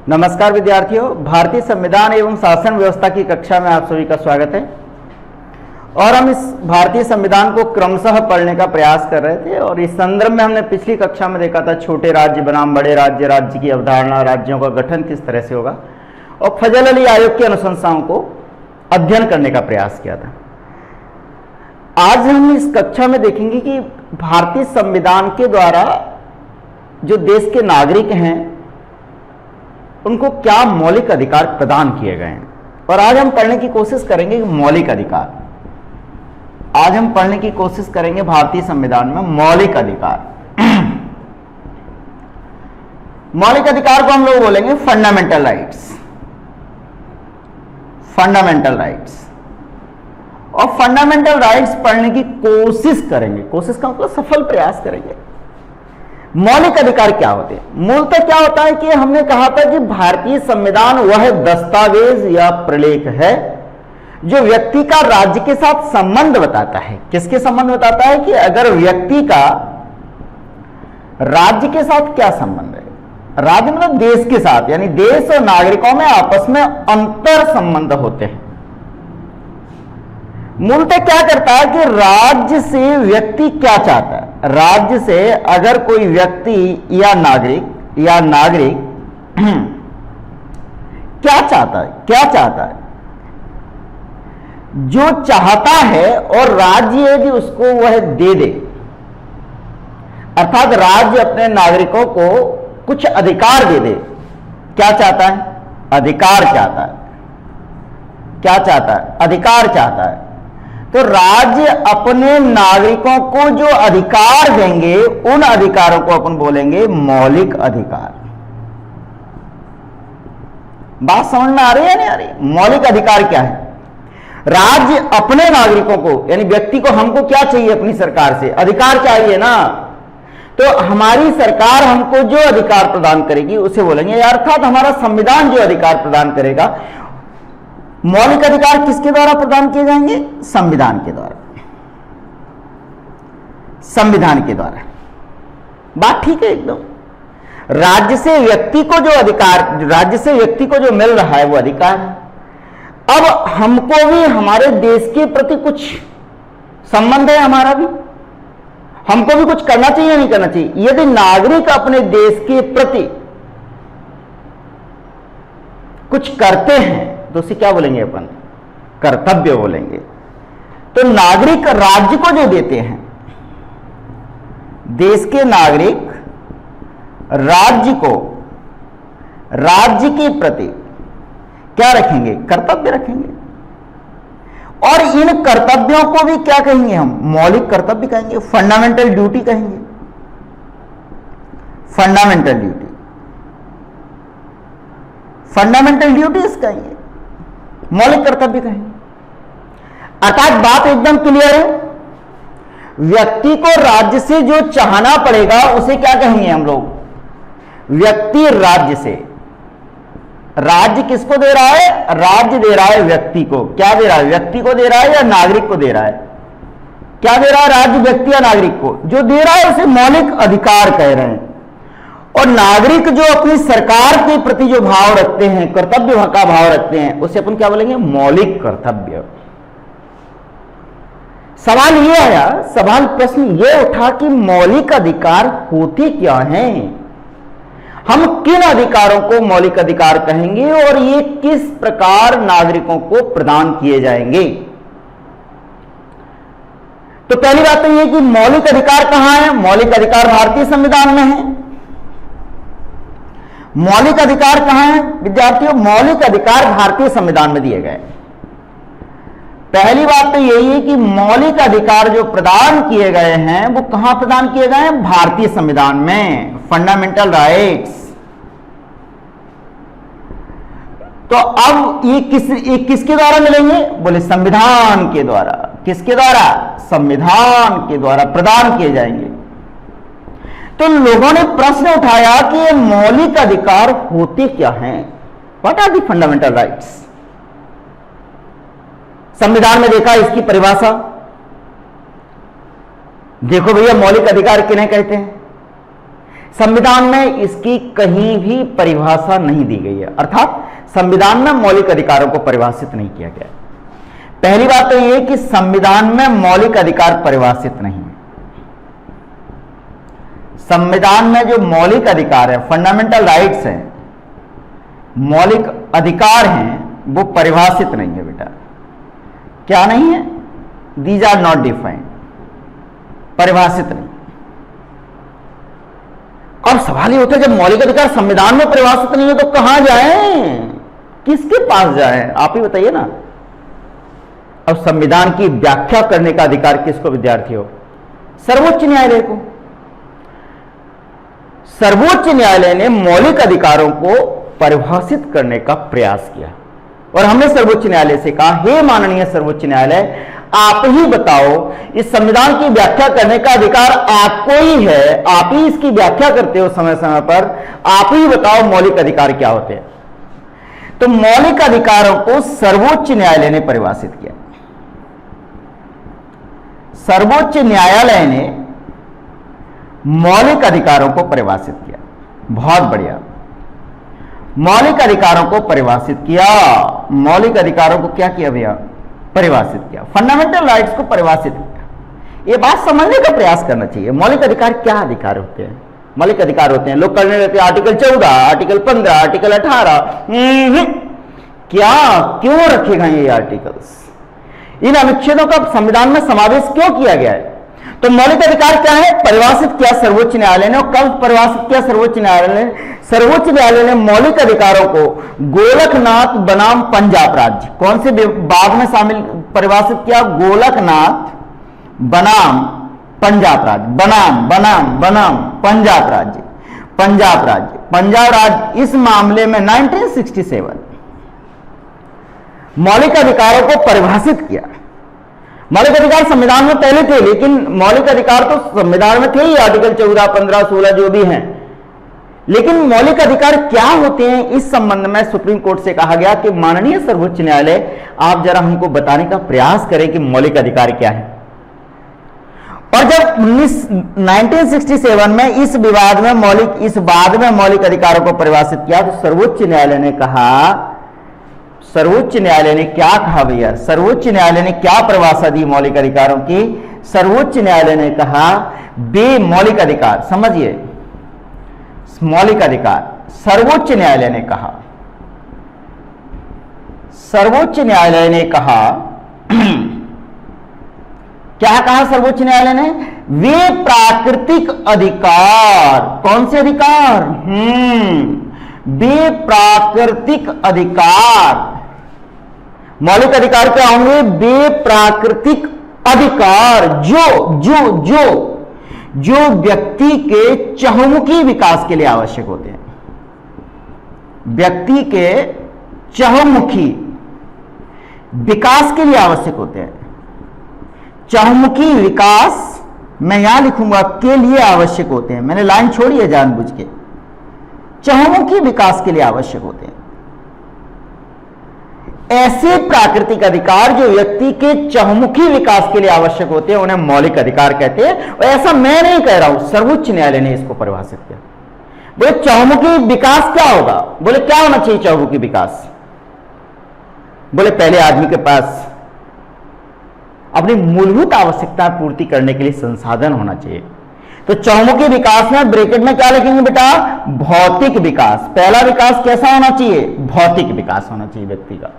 नमस्कार विद्यार्थियों, भारतीय संविधान एवं शासन व्यवस्था की कक्षा में आप सभी का स्वागत है। और हम इस भारतीय संविधान को क्रमशः पढ़ने का प्रयास कर रहे थे और इस संदर्भ में हमने पिछली कक्षा में देखा था छोटे राज्य बनाम बड़े राज्य, राज्य की अवधारणा, राज्यों का गठन किस तरह से होगा और फजल अली आयोग की अनुशंसाओं को अध्ययन करने का प्रयास किया था। आज हम इस कक्षा में देखेंगे कि भारतीय संविधान के द्वारा जो देश के नागरिक हैं उनको क्या मौलिक अधिकार प्रदान किए गए हैं। और आज हम पढ़ने की कोशिश करेंगे मौलिक अधिकार। आज हम पढ़ने की कोशिश करेंगे भारतीय संविधान में मौलिक अधिकार। मौलिक अधिकार को हम लोग बोलेंगे फंडामेंटल राइट्स। फंडामेंटल राइट्स और फंडामेंटल राइट्स पढ़ने की कोशिश करेंगे। कोशिश का मतलब सफल प्रयास करेंगे। मौलिक अधिकार क्या होते हैं? मूलतः क्या होता है कि हमने कहा था कि भारतीय संविधान वह दस्तावेज या प्रलेख है जो व्यक्ति का राज्य के साथ संबंध बताता है। किसके संबंध बताता है? कि अगर व्यक्ति का राज्य के साथ क्या संबंध है। राज्य मतलब देश के साथ, यानी देश और नागरिकों में आपस में अंतर संबंध होते हैं। मूलतः क्या करता है कि राज्य से व्यक्ति क्या चाहता है। राज्य से अगर कोई व्यक्ति या नागरिक क्या चाहता है, जो चाहता है और राज्य यदि उसको वह दे दे, अर्थात राज्य अपने नागरिकों को कुछ अधिकार दे दे। क्या चाहता है? अधिकार चाहता है। क्या चाहता है? अधिकार चाहता है। तो राज्य अपने नागरिकों को जो अधिकार देंगे उन अधिकारों को अपन बोलेंगे मौलिक अधिकार। बात समझ में आ रही है नहीं आ रही? मौलिक अधिकार क्या है? राज्य अपने नागरिकों को, यानी व्यक्ति को, हमको क्या चाहिए अपनी सरकार से? अधिकार चाहिए ना। तो हमारी सरकार हमको जो अधिकार प्रदान करेगी उसे बोलेंगे, अर्थात हमारा संविधान जो अधिकार प्रदान करेगा। मौलिक अधिकार किसके द्वारा प्रदान किए जाएंगे? संविधान के द्वारा। संविधान के द्वारा। बात ठीक है एकदम। राज्य से व्यक्ति को जो अधिकार, राज्य से व्यक्ति को जो मिल रहा है वो अधिकार है। अब हमको भी हमारे देश के प्रति कुछ संबंध है, हमारा भी, हमको भी कुछ करना चाहिए या नहीं करना चाहिए। यदि नागरिक अपने देश के प्रति कुछ करते हैं तो उसे क्या बोलेंगे अपन? कर्तव्य बोलेंगे। तो नागरिक राज्य को जो देते हैं, देश के नागरिक राज्य को, राज्य के प्रति क्या रखेंगे? कर्तव्य रखेंगे। और इन कर्तव्यों को भी क्या कहेंगे हम? मौलिक कर्तव्य कहेंगे, फंडामेंटल ड्यूटी कहेंगे। फंडामेंटल ड्यूटी, फंडामेंटल ड्यूटीज कहेंगे, मौलिक कर्तव्य कहेंगे। अर्थात बात एकदम क्लियर है। व्यक्ति को राज्य से जो चाहना पड़ेगा उसे क्या कहेंगे हम लोग? व्यक्ति राज्य से। राज्य किसको दे रहा है? राज्य दे रहा है व्यक्ति को। क्या दे रहा है? व्यक्ति को दे रहा है या नागरिक को दे रहा है? क्या दे रहा है? राज्य व्यक्ति या नागरिक को। जो दे रहा है उसे मौलिक अधिकार कह रहे हैं। और नागरिक जो अपनी सरकार के प्रति जो भाव रखते हैं, कर्तव्य का भाव रखते हैं, उसे अपन क्या बोलेंगे? मौलिक कर्तव्य। सवाल ये आया, सवाल प्रश्न ये उठा कि मौलिक अधिकार होते क्या हैं? हम किन अधिकारों को मौलिक अधिकार कहेंगे और ये किस प्रकार नागरिकों को प्रदान किए जाएंगे? तो पहली बात तो ये कि मौलिक अधिकार कहां है? मौलिक अधिकार भारतीय संविधान में है। मौलिक अधिकार कहां है विद्यार्थियों? मौलिक अधिकार भारतीय संविधान में दिए गए। पहली बात तो यही है कि मौलिक अधिकार जो प्रदान किए गए हैं वो कहां प्रदान किए गए हैं? भारतीय संविधान में, फंडामेंटल राइट्स। तो अब ये किसके द्वारा मिलेंगे? बोले संविधान के द्वारा। किसके द्वारा? संविधान के द्वारा प्रदान किए जाएंगे। तो लोगों ने प्रश्न उठाया कि ये मौलिक अधिकार होते क्या हैं? What are the fundamental rights? संविधान में देखा इसकी परिभाषा। देखो भैया, मौलिक अधिकार किन्हें कहते हैं? संविधान में इसकी कहीं भी परिभाषा नहीं दी गई है, अर्थात संविधान में मौलिक अधिकारों को परिभाषित नहीं किया गया। पहली बात तो यह कि संविधान में मौलिक अधिकार परिभाषित नहीं है। संविधान में जो मौलिक अधिकार है, फंडामेंटल राइट्स हैं, मौलिक अधिकार हैं, वो परिभाषित नहीं है बेटा। क्या नहीं है? दीज आर नॉट डिफाइंड, परिभाषित नहीं। अब सवाल ये होता है, जब मौलिक अधिकार संविधान में परिभाषित नहीं है तो कहां जाएं, किसके पास जाएं? आप ही बताइए ना। अब संविधान की व्याख्या करने का अधिकार किसको विद्यार्थियों? सर्वोच्च न्यायालय को। सर्वोच्च न्यायालय ने मौलिक अधिकारों को परिभाषित करने का प्रयास किया और हमने सर्वोच्च न्यायालय से कहा, हे माननीय सर्वोच्च न्यायालय, आप ही बताओ, इस संविधान की व्याख्या करने का अधिकार आपको ही है, आप ही इसकी व्याख्या करते हो समय समय पर, आप ही बताओ मौलिक अधिकार क्या होते हैं। तो मौलिक अधिकारों को सर्वोच्च न्यायालय ने परिभाषित किया। सर्वोच्च न्यायालय ने मौलिक अधिकारों को परिभाषित किया। बहुत बढ़िया, मौलिक अधिकारों को परिभाषित किया। मौलिक अधिकारों को क्या किया भैया? परिभाषित किया। फंडामेंटल राइट्स को परिभाषित किया। यह बात समझने का प्रयास करना चाहिए। मौलिक अधिकार क्या अधिकार होते हैं? मौलिक अधिकार होते हैं, लोग करने रहते हैं आर्टिकल 14, आर्टिकल 15, आर्टिकल 18। क्या, क्यों रखेगा ये आर्टिकल्स? इन अनुच्छेदों का संविधान में समावेश क्यों किया गया है? तो मौलिक अधिकार क्या है? परिभाषित किया सर्वोच्च न्यायालय ने। और कब परिभाषित किया सर्वोच्च न्यायालय ने? सर्वोच्च न्यायालय ने मौलिक अधिकारों को गोलकनाथ बनाम पंजाब राज्य, कौन से विभाग में शामिल परिभाषित किया? गोलकनाथ बनाम पंजाब राज्य, बनाम पंजाब राज्य, पंजाब राज्य इस मामले में 1967 मौलिक अधिकारों को परिभाषित किया। मौलिक अधिकार संविधान में पहले थे, लेकिन मौलिक अधिकार तो संविधान में थे ही, आर्टिकल 14, 15, 16 जो भी हैं। लेकिन मौलिक अधिकार क्या होते हैं, इस संबंध में सुप्रीम कोर्ट से कहा गया कि माननीय सर्वोच्च न्यायालय, आप जरा हमको बताने का प्रयास करें कि मौलिक अधिकार क्या है। और जब 1967 में इस बाद में मौलिक अधिकारों को परिभाषित किया, तो सर्वोच्च न्यायालय ने कहा, सर्वोच्च न्यायालय ने क्या कहा भैया? सर्वोच्च न्यायालय ने क्या परिभाषा दी मौलिक अधिकारों की? सर्वोच्च न्यायालय ने कहा, बे मौलिक अधिकार, समझिए, मौलिक अधिकार, सर्वोच्च न्यायालय ने कहा, सर्वोच्च न्यायालय ने कहा क्या कहा सर्वोच्च न्यायालय ने? वे प्राकृतिक अधिकार, कौन से अधिकार? वे प्राकृतिक अधिकार, मौलिक अधिकार क्या होंगे? वे प्राकृतिक अधिकार जो व्यक्ति के चहुमुखी विकास के लिए आवश्यक होते हैं। व्यक्ति के चहुमुखी विकास के लिए आवश्यक होते हैं। चहुमुखी विकास मैं यहां लिखूंगा, के लिए आवश्यक होते हैं। मैंने लाइन छोड़ी है जानबूझ के। चहुमुखी विकास के लिए आवश्यक होते हैं ऐसे प्राकृतिक अधिकार जो व्यक्ति के चहुमुखी विकास के लिए आवश्यक होते हैं, उन्हें मौलिक अधिकार कहते हैं। और ऐसा मैं नहीं कह रहा हूं, सर्वोच्च न्यायालय ने इसको परिभाषित किया। बोले चहुमुखी विकास क्या होगा? बोले क्या होना चाहिए चहुमुखी विकास? बोले पहले आदमी के पास अपनी मूलभूत आवश्यकता पूर्ति करने के लिए संसाधन होना चाहिए। तो चहुमुखी विकास में ब्रैकेट में क्या लिखेंगे बेटा? भौतिक विकास। पहला विकास कैसा होना चाहिए? भौतिक विकास होना चाहिए व्यक्ति का।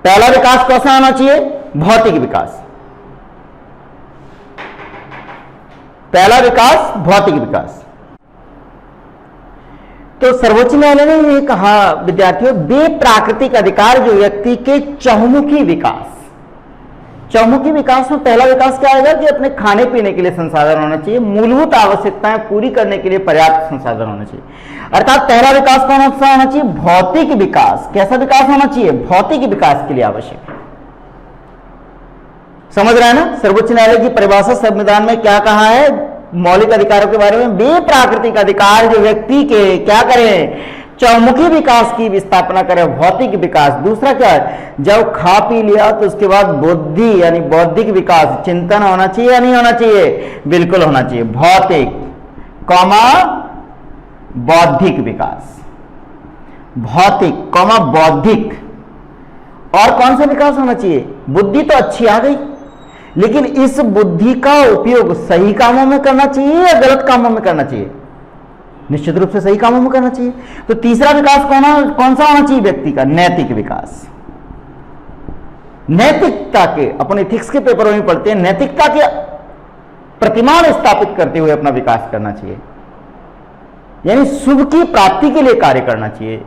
पहला विकास कैसा होना चाहिए? भौतिक विकास। पहला विकास भौतिक विकास। तो सर्वोच्च न्यायालय ने यह कहा विद्यार्थियों, वे प्राकृतिक अधिकार जो व्यक्ति के चहुमुखी विकास, चहुमुखी विकास में पहला विकास क्या आएगा कि अपने खाने पीने के लिए संसाधन होना चाहिए, मूलभूत आवश्यकताएं पूरी करने के लिए पर्याप्त संसाधन होना चाहिए। अर्थात पहला विकास कौन सा होना चाहिए? भौतिक विकास। कैसा विकास होना चाहिए? भौतिक विकास के लिए आवश्यक है। समझ रहे हैं ना? सर्वोच्च न्यायालय की परिभाषा संविधान में क्या कहा है मौलिक अधिकारों के बारे में? वे प्राकृतिक अधिकार जो व्यक्ति के क्या करें? चहुमुखी विकास की स्थापना करें, भौतिक विकास। दूसरा क्या है? जब खा पी लिया तो उसके बाद बुद्धि यानी बौद्धिक विकास, चिंतन होना चाहिए या नहीं होना चाहिए? बिल्कुल होना चाहिए। भौतिक कॉमा बौद्धिक विकास, भौतिक कॉमा बौद्धिक। और कौन सा विकास होना चाहिए? बुद्धि तो अच्छी आ गई, लेकिन इस बुद्धि का उपयोग सही कामों में करना चाहिए या गलत कामों में करना चाहिए? निश्चित रूप से सही कामों में करना चाहिए। तो तीसरा विकास कौन सा होना चाहिए व्यक्ति का? नैतिक विकास। नैतिकता के, अपन एथिक्स के पेपरों में पढ़ते हैं, नैतिकता के प्रतिमान स्थापित करते हुए अपना विकास करना चाहिए, यानी शुभ की प्राप्ति के लिए कार्य करना चाहिए।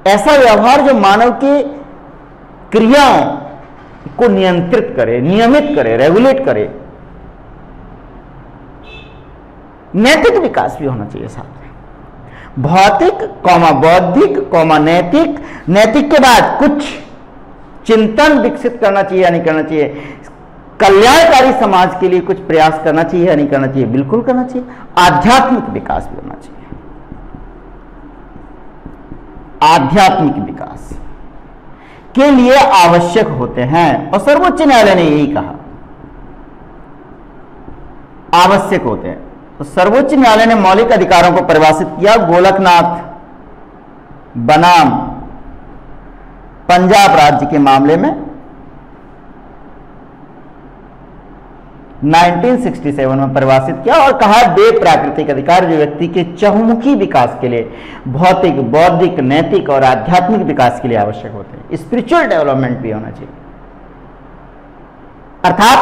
ऐसा व्यवहार जो मानव के क्रियाओं को नियंत्रित करे, नियमित करे, रेगुलेट करे। नैतिक विकास भी होना चाहिए साथ में। भौतिक कॉमा बौद्धिक कॉमा नैतिक। नैतिक के बाद कुछ चिंतन विकसित करना चाहिए या नहीं करना चाहिए? कल्याणकारी समाज के लिए कुछ प्रयास करना चाहिए या नहीं करना चाहिए? बिल्कुल करना चाहिए। आध्यात्मिक विकास भी होना चाहिए। आध्यात्मिक विकास के लिए आवश्यक होते हैं, और सर्वोच्च न्यायालय ने यही कहा, आवश्यक होते हैं। तो सर्वोच्च न्यायालय ने मौलिक अधिकारों को परिभाषित किया गोलकनाथ बनाम पंजाब राज्य के मामले में 1967 में परिभाषित किया और कहा वे प्राकृतिक अधिकार जो व्यक्ति के चहुमुखी विकास के लिए भौतिक, बौद्धिक, नैतिक और आध्यात्मिक विकास के लिए आवश्यक होते हैं। स्पिरिचुअल डेवलपमेंट भी होना चाहिए। अर्थात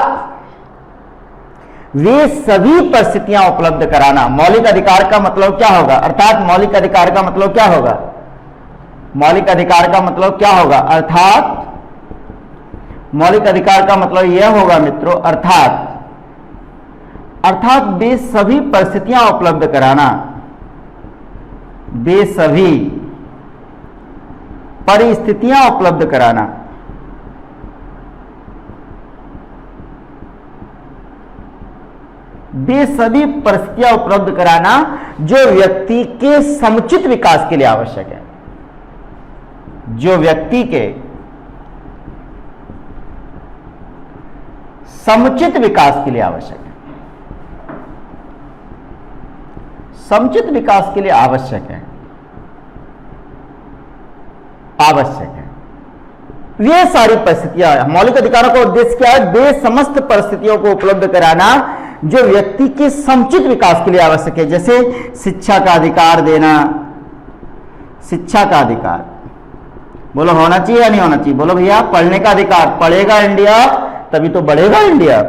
वे सभी परिस्थितियां उपलब्ध कराना। मौलिक अधिकार का मतलब क्या होगा? अर्थात मौलिक अधिकार का मतलब क्या होगा? मौलिक अधिकार का मतलब क्या होगा? अर्थात मौलिक अधिकार का मतलब यह होगा मित्रों, अर्थात वे सभी परिस्थितियां उपलब्ध कराना, वे सभी परिस्थितियां उपलब्ध कराना, वे सभी परिस्थितियां उपलब्ध कराना जो व्यक्ति के समुचित विकास के लिए आवश्यक है, जो व्यक्ति के समुचित विकास के लिए आवश्यक है, समुचित विकास के लिए आवश्यक है, आवश्यक है। ये सारी परिस्थितियां, मौलिक अधिकारों का उद्देश्य क्या है? वे समस्त परिस्थितियों को उपलब्ध कराना जो व्यक्ति के समुचित विकास के लिए आवश्यक है। जैसे शिक्षा का अधिकार देना, शिक्षा का अधिकार बोलो होना चाहिए या नहीं होना चाहिए? बोलो भैया, पढ़ने का अधिकार, पढ़ेगा इंडिया तभी तो बढ़ेगा इंडिया।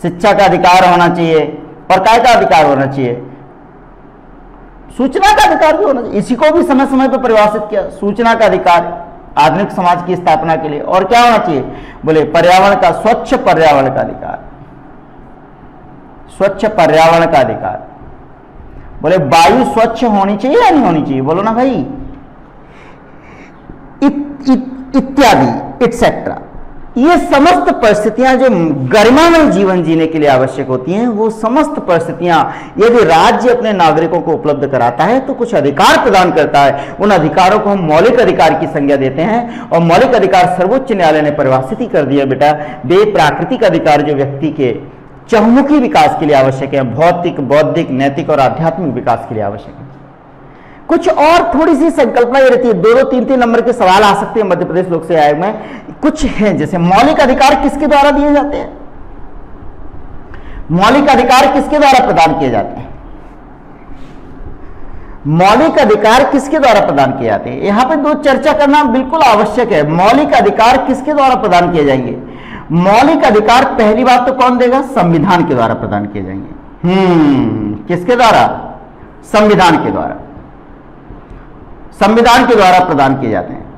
शिक्षा का अधिकार होना चाहिए। और काय का अधिकार होना चाहिए? सूचना का अधिकार भी होना चाहिए। इसी को भी समय समय पर परिभाषित किया, सूचना का अधिकार आधुनिक समाज की स्थापना के लिए। और क्या होना चाहिए? बोले पर्यावरण का, स्वच्छ पर्यावरण का अधिकार, स्वच्छ पर्यावरण का अधिकार। बोले वायु स्वच्छ होनी चाहिए या नहीं होनी चाहिए? बोलो ना भाई, इत्यादि एटसेट्रा। ये समस्त परिस्थितियां जो गरिमामय जीवन जीने के लिए आवश्यक होती हैं, वो समस्त परिस्थितियां यदि राज्य अपने नागरिकों को उपलब्ध कराता है तो कुछ अधिकार प्रदान करता है। उन अधिकारों को हम मौलिक अधिकार की संज्ञा देते हैं। और मौलिक अधिकार सर्वोच्च न्यायालय ने परिभाषित ही कर दिया बेटा, वे प्राकृतिक अधिकार जो व्यक्ति के चहुमुखी विकास के लिए आवश्यक है, भौतिक, बौद्धिक, नैतिक और आध्यात्मिक विकास के लिए आवश्यक है। कुछ और थोड़ी सी संकल्पना ये रहती है, 2-2, 3-3 नंबर के सवाल आ सकते हैं मध्य प्रदेश लोक सेवा आयोग में। कुछ है जैसे मौलिक अधिकार किसके द्वारा दिए जाते हैं? मौलिक अधिकार किसके द्वारा प्रदान किए जाते हैं? मौलिक अधिकार किसके द्वारा प्रदान किए जाते हैं? यहां पे दो चर्चा करना बिल्कुल आवश्यक है। मौलिक अधिकार किसके द्वारा प्रदान किए जाएंगे? मौलिक अधिकार पहली बात तो कौन देगा? संविधान के द्वारा प्रदान किए जाएंगे। किसके द्वारा? संविधान के द्वारा, संविधान के द्वारा प्रदान किए जाते हैं।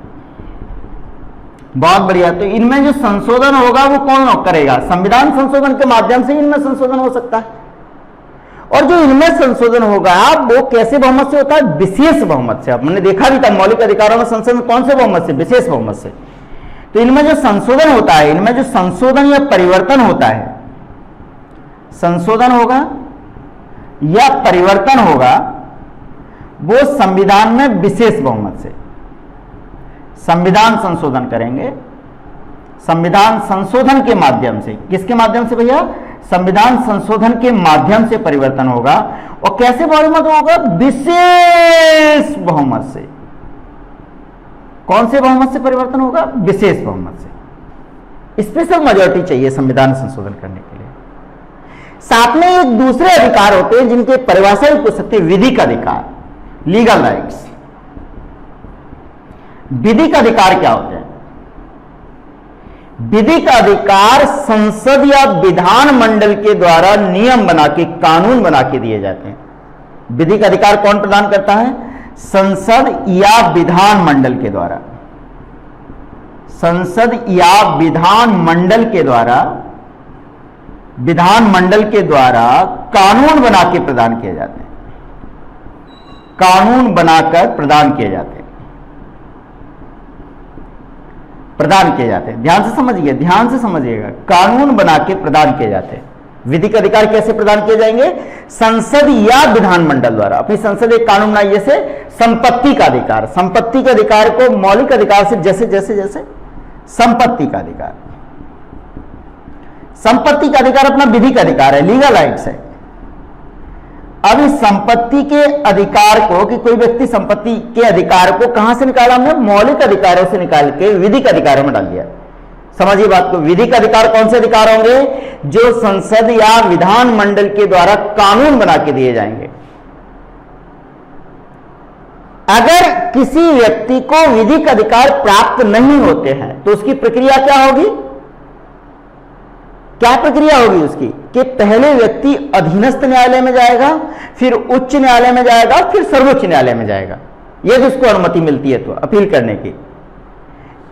बहुत बढ़िया। तो इनमें जो संशोधन होगा वो कौन करेगा? संविधान संशोधन के माध्यम से इनमें संशोधन हो सकता है। और जो इनमें संशोधन होगा वो कैसे बहुमत से होता है? विशेष बहुमत से। हमने देखा भी था मौलिक अधिकारों में संशोधन कौन से बहुमत से? विशेष बहुमत से। तो इनमें जो संशोधन होता है, इनमें जो संशोधन या परिवर्तन होता है, संशोधन होगा या परिवर्तन होगा, वो संविधान में विशेष बहुमत से। संविधान संशोधन करेंगे, संविधान संशोधन के माध्यम से। किसके माध्यम से भैया? संविधान संशोधन के माध्यम से परिवर्तन होगा। और कैसे बहुमत होगा? विशेष बहुमत से। कौन से बहुमत से परिवर्तन होगा? विशेष बहुमत से। स्पेशल मेजॉरिटी चाहिए संविधान संशोधन करने के लिए। साथ में एक दूसरे अधिकार होते हैं जिनके परिभाषा भी पूछ सकते हैं, विधिक अधिकार, लीगल राइट्स। विधिक अधिकार क्या होते हैं? विधिक अधिकार संसद या विधान मंडल के द्वारा नियम बना के, कानून बना के दिए जाते हैं। विधिक अधिकार कौन प्रदान करता है? संसद या विधान मंडल के द्वारा। संसद या विधान मंडल के द्वारा, विधान मंडल के द्वारा कानून बना के प्रदान किए जाते हैं। कानून बनाकर प्रदान किए जाते हैं, प्रदान किए जाते हैं। ध्यान से समझिए, ध्यान से समझिएगा। कानून बना के प्रदान किए जाते हैं। विधिक अधिकार कैसे प्रदान किए जाएंगे? संसद या विधान मंडल द्वारा। अपनी संसद एक कानून बनाई, जैसे संपत्ति का अधिकार। संपत्ति के अधिकार को मौलिक अधिकार से जैसे जैसे जैसे संपत्ति का अधिकार, संपत्ति का अधिकार अपना विधिक अधिकार है, लीगल राइट्स है। अब इस संपत्ति के अधिकार को, कि कोई व्यक्ति संपत्ति के अधिकार को कहां से निकाला हमने? मौलिक अधिकारों से निकाल के विधिक अधिकारों में डाल दिया। समझिए बात को। विधिक अधिकार कौन से अधिकार होंगे? जो संसद या विधान मंडल के द्वारा कानून बना के दिए जाएंगे। अगर किसी व्यक्ति को विधिक अधिकार प्राप्त नहीं होते हैं तो उसकी प्रक्रिया क्या होगी? क्या प्रक्रिया होगी उसकी? कि पहले व्यक्ति अधीनस्थ न्यायालय में जाएगा, फिर उच्च न्यायालय में जाएगा, फिर सर्वोच्च न्यायालय में जाएगा, यदि उसको अनुमति मिलती है तो अपील करने की।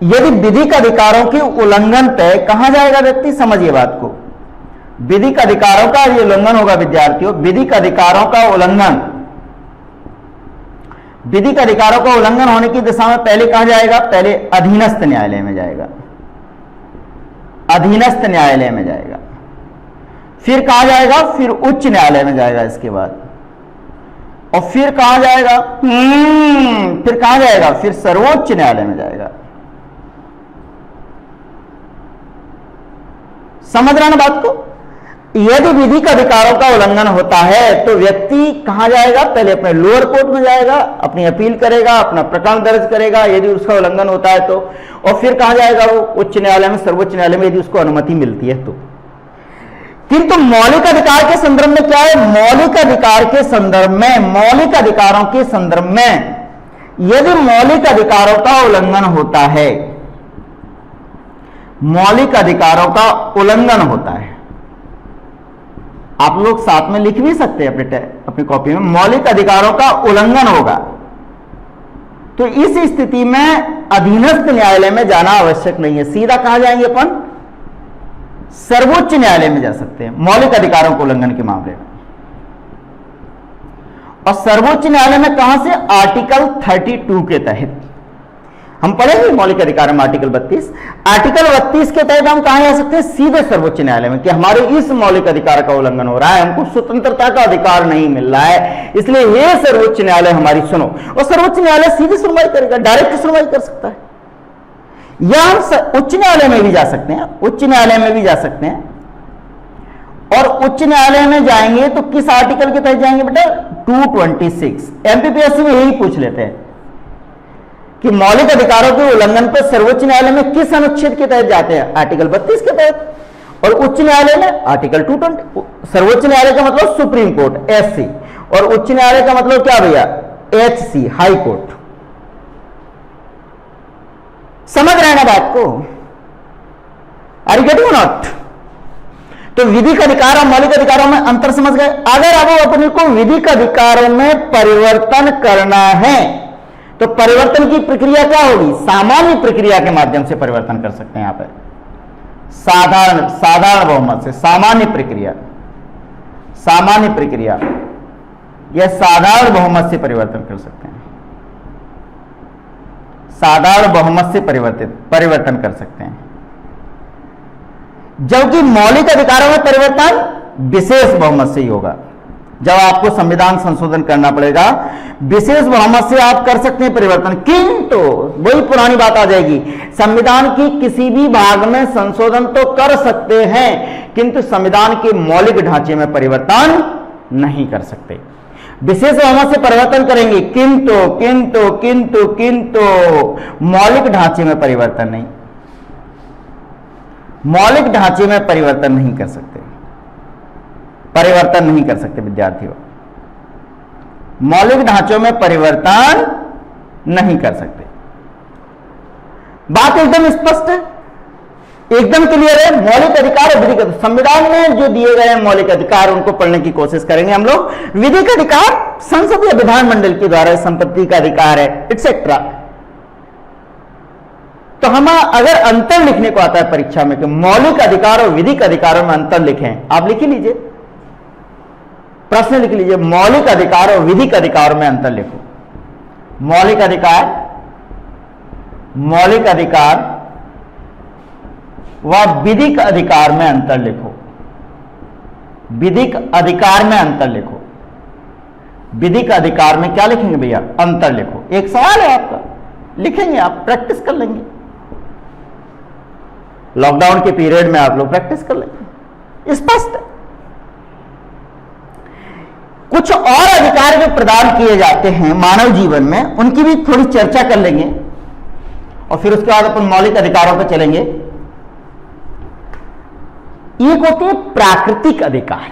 यदि विधिक अधिकारों के उल्लंघन पे कहां जाएगा व्यक्ति? समझिए बात को। विधिक अधिकारों का ये उल्लंघन होगा विद्यार्थियों, विधिक अधिकारों का उल्लंघन, विधिक अधिकारों का उल्लंघन होने की दिशा में पहले कहां जाएगा? पहले अधीनस्थ न्यायालय में जाएगा, अधीनस्थ न्यायालय में जाएगा। फिर कहां जाएगा? फिर उच्च न्यायालय में जाएगा इसके बाद। और फिर कहां जाएगा? फिर कहां जाएगा? फिर सर्वोच्च न्यायालय में जाएगा। समझ रहे हैं ना बात को? यदि विधिक अधिकारों का उल्लंघन होता है तो व्यक्ति कहां जाएगा? पहले अपने लोअर कोर्ट में जाएगा, अपनी अपील करेगा, अपना प्रकरण दर्ज करेगा यदि उसका उल्लंघन होता है तो। और फिर कहां जाएगा? वो उच्च न्यायालय में, सर्वोच्च न्यायालय में, यदि उसको अनुमति मिलती है तो। किंतु मौलिक अधिकार के संदर्भ में क्या है? मौलिक अधिकार के संदर्भ में, मौलिक अधिकारों के संदर्भ में यदि मौलिक अधिकारों का उल्लंघन होता है, मौलिक अधिकारों का उल्लंघन होता है, आप लोग साथ में लिख भी सकते हैं अपनी कॉपी में, मौलिक अधिकारों का उल्लंघन होगा तो इस स्थिति में अधीनस्थ न्यायालय में जाना आवश्यक नहीं है। सीधा कहां जाएंगे अपन? सर्वोच्च न्यायालय में जा सकते हैं मौलिक अधिकारों के उल्लंघन के मामले में। और सर्वोच्च न्यायालय में कहां से? आर्टिकल 32 के तहत हम पढ़ेंगे मौलिक अधिकार में आर्टिकल 32। आर्टिकल 32 के तहत हम कहां जा सकते हैं? सीधे सर्वोच्च न्यायालय में, कि हमारे इस मौलिक अधिकार का उल्लंघन हो रहा है, हमको स्वतंत्रता का अधिकार नहीं मिल रहा है, इसलिए ये सर्वोच्च न्यायालय हमारी सुनो। और सर्वोच्च न्यायालय सीधी सुनवाई करेगा, डायरेक्ट सुनवाई कर सकता है। या हम उच्च न्यायालय में भी जा सकते हैं, उच्च न्यायालय में भी जा सकते हैं। और उच्च न्यायालय में जाएंगे तो किस आर्टिकल के तहत जाएंगे बेटा? 226। एमपीपीएससी में यही पूछ लेते हैं कि मौलिक अधिकारों के उल्लंघन पर सर्वोच्च न्यायालय में किस अनुच्छेद के तहत जाते हैं? आर्टिकल 32 के तहत। और उच्च न्यायालय में आर्टिकल 220। सर्वोच्च न्यायालय का मतलब सुप्रीम कोर्ट, एससी, और उच्च न्यायालय का मतलब क्या भैया? HC, high court. समझ रहे हैं ना बात को? Are you getting not? तो विधिक अधिकार और मौलिक अधिकारों में अंतर समझ गए। अगर अब अपने को विधिक अधिकारों में परिवर्तन करना है तो परिवर्तन की प्रक्रिया क्या होगी? सामान्य प्रक्रिया के माध्यम से परिवर्तन कर सकते हैं। यहां पर साधारण बहुमत से, सामान्य प्रक्रिया, सामान्य प्रक्रिया या साधारण बहुमत से परिवर्तन कर सकते हैं। साधारण बहुमत से परिवर्तन कर सकते हैं। जबकि मौलिक अधिकारों में परिवर्तन विशेष बहुमत से ही होगा। जब आपको संविधान संशोधन करना पड़ेगा। विशेष बहुमत से आप कर सकते हैं परिवर्तन, किंतु वही पुरानी बात आ जाएगी, संविधान की किसी भी भाग में संशोधन तो कर सकते हैं किंतु संविधान के मौलिक ढांचे में परिवर्तन नहीं कर सकते। विशेष बहुमत से परिवर्तन करेंगे किंतु किंतु किंतु किंतु मौलिक ढांचे में परिवर्तन नहीं, मौलिक ढांचे में परिवर्तन नहीं कर सकते, परिवर्तन नहीं कर सकते विद्यार्थियों, मौलिक ढांचों में परिवर्तन नहीं कर सकते। बात एकदम स्पष्ट है, एकदम क्लियर है। मौलिक अधिकार और विधिक, संविधान में जो दिए गए हैं मौलिक अधिकार उनको पढ़ने की कोशिश करेंगे हम लोग। विधिक अधिकार संसद या विधानमंडल के द्वारा संपत्ति का अधिकार है एक्सेट्रा। तो हम अगर अंतर लिखने को आता है परीक्षा में कि मौलिक अधिकार और विधिक अधिकारों में अंतर लिखें, आप लिख लीजिए, प्रश्न लिख लीजिए, मौलिक अधिकार और विधिक अधिकारों में अंतर लिखो। मौलिक अधिकार, मौलिक अधिकार व विधिक अधिकार में अंतर लिखो, विधिक अधिकार में अंतर लिखो। विधिक अधिकार में क्या लिखेंगे भैया? अंतर लिखो। एक सवाल है आपका, लिखेंगे आप, प्रैक्टिस कर लेंगे, लॉकडाउन के पीरियड में आप लोग प्रैक्टिस कर लेंगे, स्पष्ट है। कुछ और अधिकार जो प्रदान किए जाते हैं मानव जीवन में, उनकी भी थोड़ी चर्चा कर लेंगे और फिर उसके बाद अपन मौलिक अधिकारों पर चलेंगे। एक होते हैं प्राकृतिक अधिकार,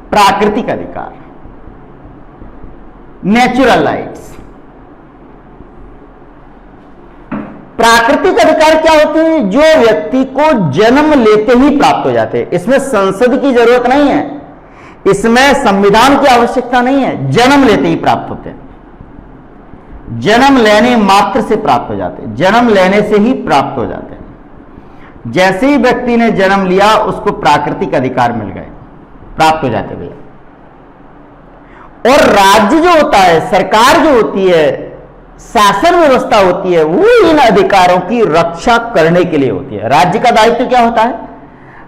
प्राकृतिक अधिकार, नेचुरल राइट्स। प्राकृतिक अधिकार क्या होते हैं? जो व्यक्ति को जन्म लेते ही प्राप्त हो जाते हैं। इसमें संसद की जरूरत नहीं है, इसमें संविधान की आवश्यकता नहीं है, जन्म लेते ही प्राप्त होते हैं, जन्म लेने मात्र से प्राप्त हो जाते हैं, जन्म लेने से ही प्राप्त हो जाते हैं। जैसे ही व्यक्ति ने जन्म लिया उसको प्राकृतिक अधिकार मिल गए, प्राप्त हो जाते भैया। और राज्य जो होता है, सरकार जो होती है, शासन व्यवस्था होती है, वो इन अधिकारों की रक्षा करने के लिए होती है। राज्य का दायित्व क्या होता है?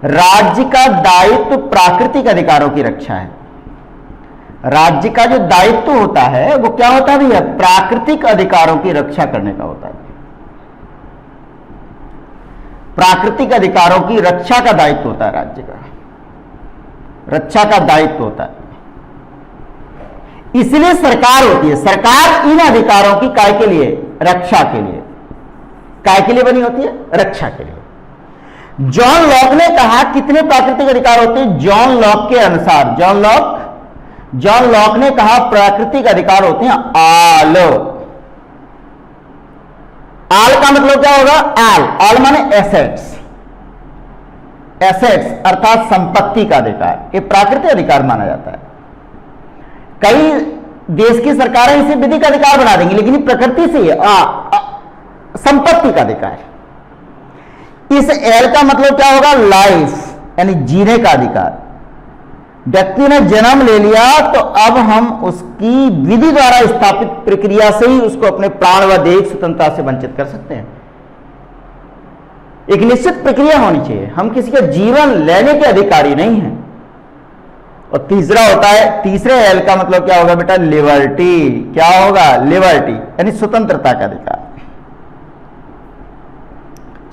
राज्य का दायित्व प्राकृतिक अधिकारों की रक्षा है। राज्य का जो दायित्व होता है वो क्या होता है भैया? प्राकृतिक अधिकारों की रक्षा करने का होता है। प्राकृतिक अधिकारों की रक्षा का दायित्व होता है राज्य का, रक्षा का दायित्व होता है। इसलिए सरकार होती है, सरकार इन अधिकारों की काय के लिए? रक्षा के लिए। काय के लिए बनी होती है? रक्षा के लिए। जॉन लॉक ने कहा कितने प्राकृतिक अधिकार होते हैं? जॉन लॉक के अनुसार, जॉन लॉक ने कहा प्राकृतिक अधिकार होते हैं आल। आल का मतलब क्या होगा? आल माने एसेट्स, एसेट्स अर्थात संपत्ति का अधिकार, ये प्राकृतिक अधिकार माना जाता है। कई देश की सरकारें इसे विधिक अधिकार बना देंगी, लेकिन प्रकृति से संपत्ति का अधिकार। इस एल का मतलब क्या होगा? लाइफ, यानी जीने का अधिकार। व्यक्ति ने जन्म ले लिया तो अब हम उसकी विधि द्वारा स्थापित प्रक्रिया से ही उसको अपने प्राण व देह स्वतंत्रता से वंचित कर सकते हैं। एक निश्चित प्रक्रिया होनी चाहिए, हम किसी का जीवन लेने के अधिकारी नहीं हैं। और तीसरा होता है, तीसरे एल का मतलब क्या होगा बेटा? लिबर्टी। क्या होगा? लिबर्टी, यानी स्वतंत्रता का अधिकार,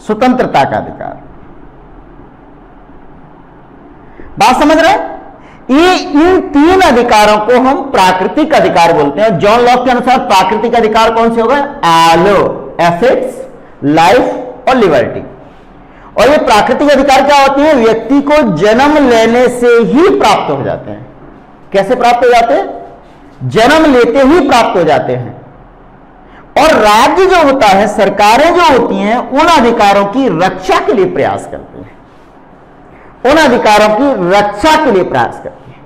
स्वतंत्रता का अधिकार। बात समझ रहे हैं? ये इन तीन अधिकारों को हम प्राकृतिक अधिकार बोलते हैं। जॉन लॉक के अनुसार प्राकृतिक अधिकार कौन से होगा? आलो, एसेट्स, लाइफ और लिबर्टी। और ये प्राकृतिक अधिकार क्या होती है? व्यक्ति को जन्म लेने से ही प्राप्त हो जाते हैं। कैसे प्राप्त हो जाते हैं? जन्म लेते ही प्राप्त हो जाते हैं। और राज्य जो होता है, सरकारें जो होती हैं, उन अधिकारों की रक्षा के लिए प्रयास करती हैं, उन अधिकारों की रक्षा के लिए प्रयास करती है।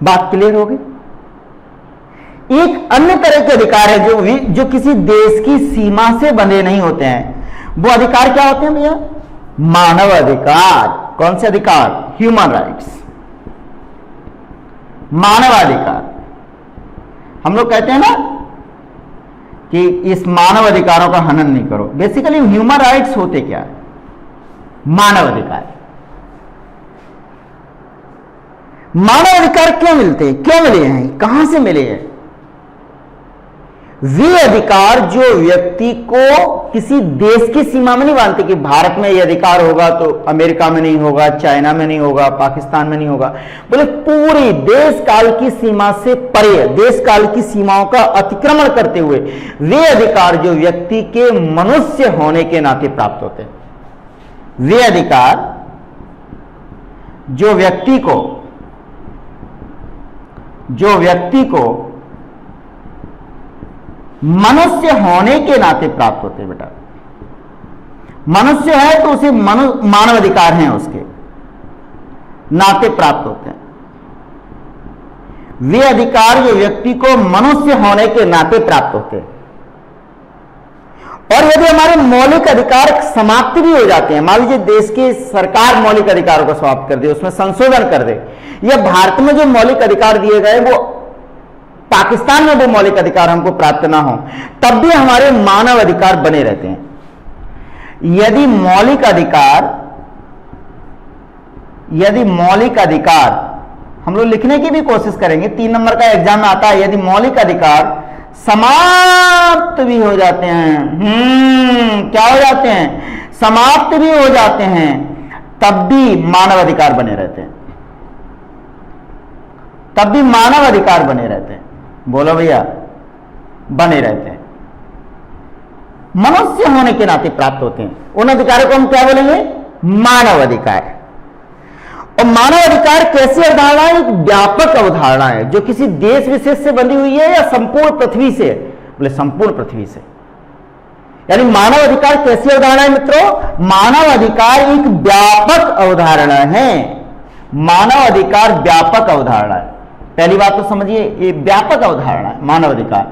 बात क्लियर हो गई? एक अन्य तरह के अधिकार है जो किसी देश की सीमा से बंधे नहीं होते हैं। वो अधिकार क्या होते हैं भैया? मानव अधिकार। कौन से अधिकार? ह्यूमन राइट्स, मानवाधिकार। हम लोग कहते हैं ना कि इस मानव अधिकारों का हनन नहीं करो। बेसिकली ह्यूमन राइट्स होते क्या है? मानव अधिकार। मानव अधिकार क्यों मिलते हैं, क्यों मिले हैं, कहां से मिले हैं? वे अधिकार जो व्यक्ति को किसी देश की सीमा में नहीं बांधते कि भारत में यह अधिकार होगा तो अमेरिका में नहीं होगा, चाइना में नहीं होगा, पाकिस्तान में नहीं होगा, बोले पूरी देश काल की सीमा से परे, देश काल की सीमाओं का अतिक्रमण करते हुए वे अधिकार जो व्यक्ति के मनुष्य होने के नाते प्राप्त होते हैं, वे अधिकार जो व्यक्ति को मनुष्य होने के नाते प्राप्त होते हैं। बेटा मनुष्य है तो उसे मानव अधिकार हैं, उसके नाते प्राप्त होते हैं। वे अधिकार जो व्यक्ति को मनुष्य होने के नाते प्राप्त होते हैं। और यदि हमारे मौलिक अधिकार समाप्त भी हो जाते हैं, मान लीजिए देश की सरकार मौलिक अधिकारों को समाप्त कर दे, उसमें संशोधन कर दे, या भारत में जो मौलिक अधिकार दिए गए वो पाकिस्तान में वो मौलिक अधिकार हमको प्राप्त ना हो, तब भी हमारे मानव अधिकार बने रहते हैं। यदि मौलिक अधिकार हम लोग लिखने की भी कोशिश करेंगे, 3 नंबर का एग्जाम में आता है, यदि मौलिक अधिकार समाप्त भी हो जाते हैं, क्या हो जाते हैं, समाप्त भी हो जाते हैं, तब भी मानव अधिकार बने रहते हैं, तब भी मानव अधिकार बने रहते हैं। बोलो भैया, बने रहते हैं, मनुष्य होने के नाते प्राप्त होते हैं। उन अधिकारों को हम क्या बोलेंगे, मानव अधिकार। और मानव अधिकार कैसी अवधारणा है, एक व्यापक अवधारणा है जो किसी देश विशेष से बंधी हुई है या संपूर्ण पृथ्वी से, बोले संपूर्ण पृथ्वी से। यानी मानव अधिकार कैसी अवधारणा है मित्रों, मानव अधिकार एक व्यापक अवधारणा है। मानव अधिकार व्यापक अवधारणा है, पहली बात तो समझिए, ये व्यापक अवधारणा है मानव अधिकार,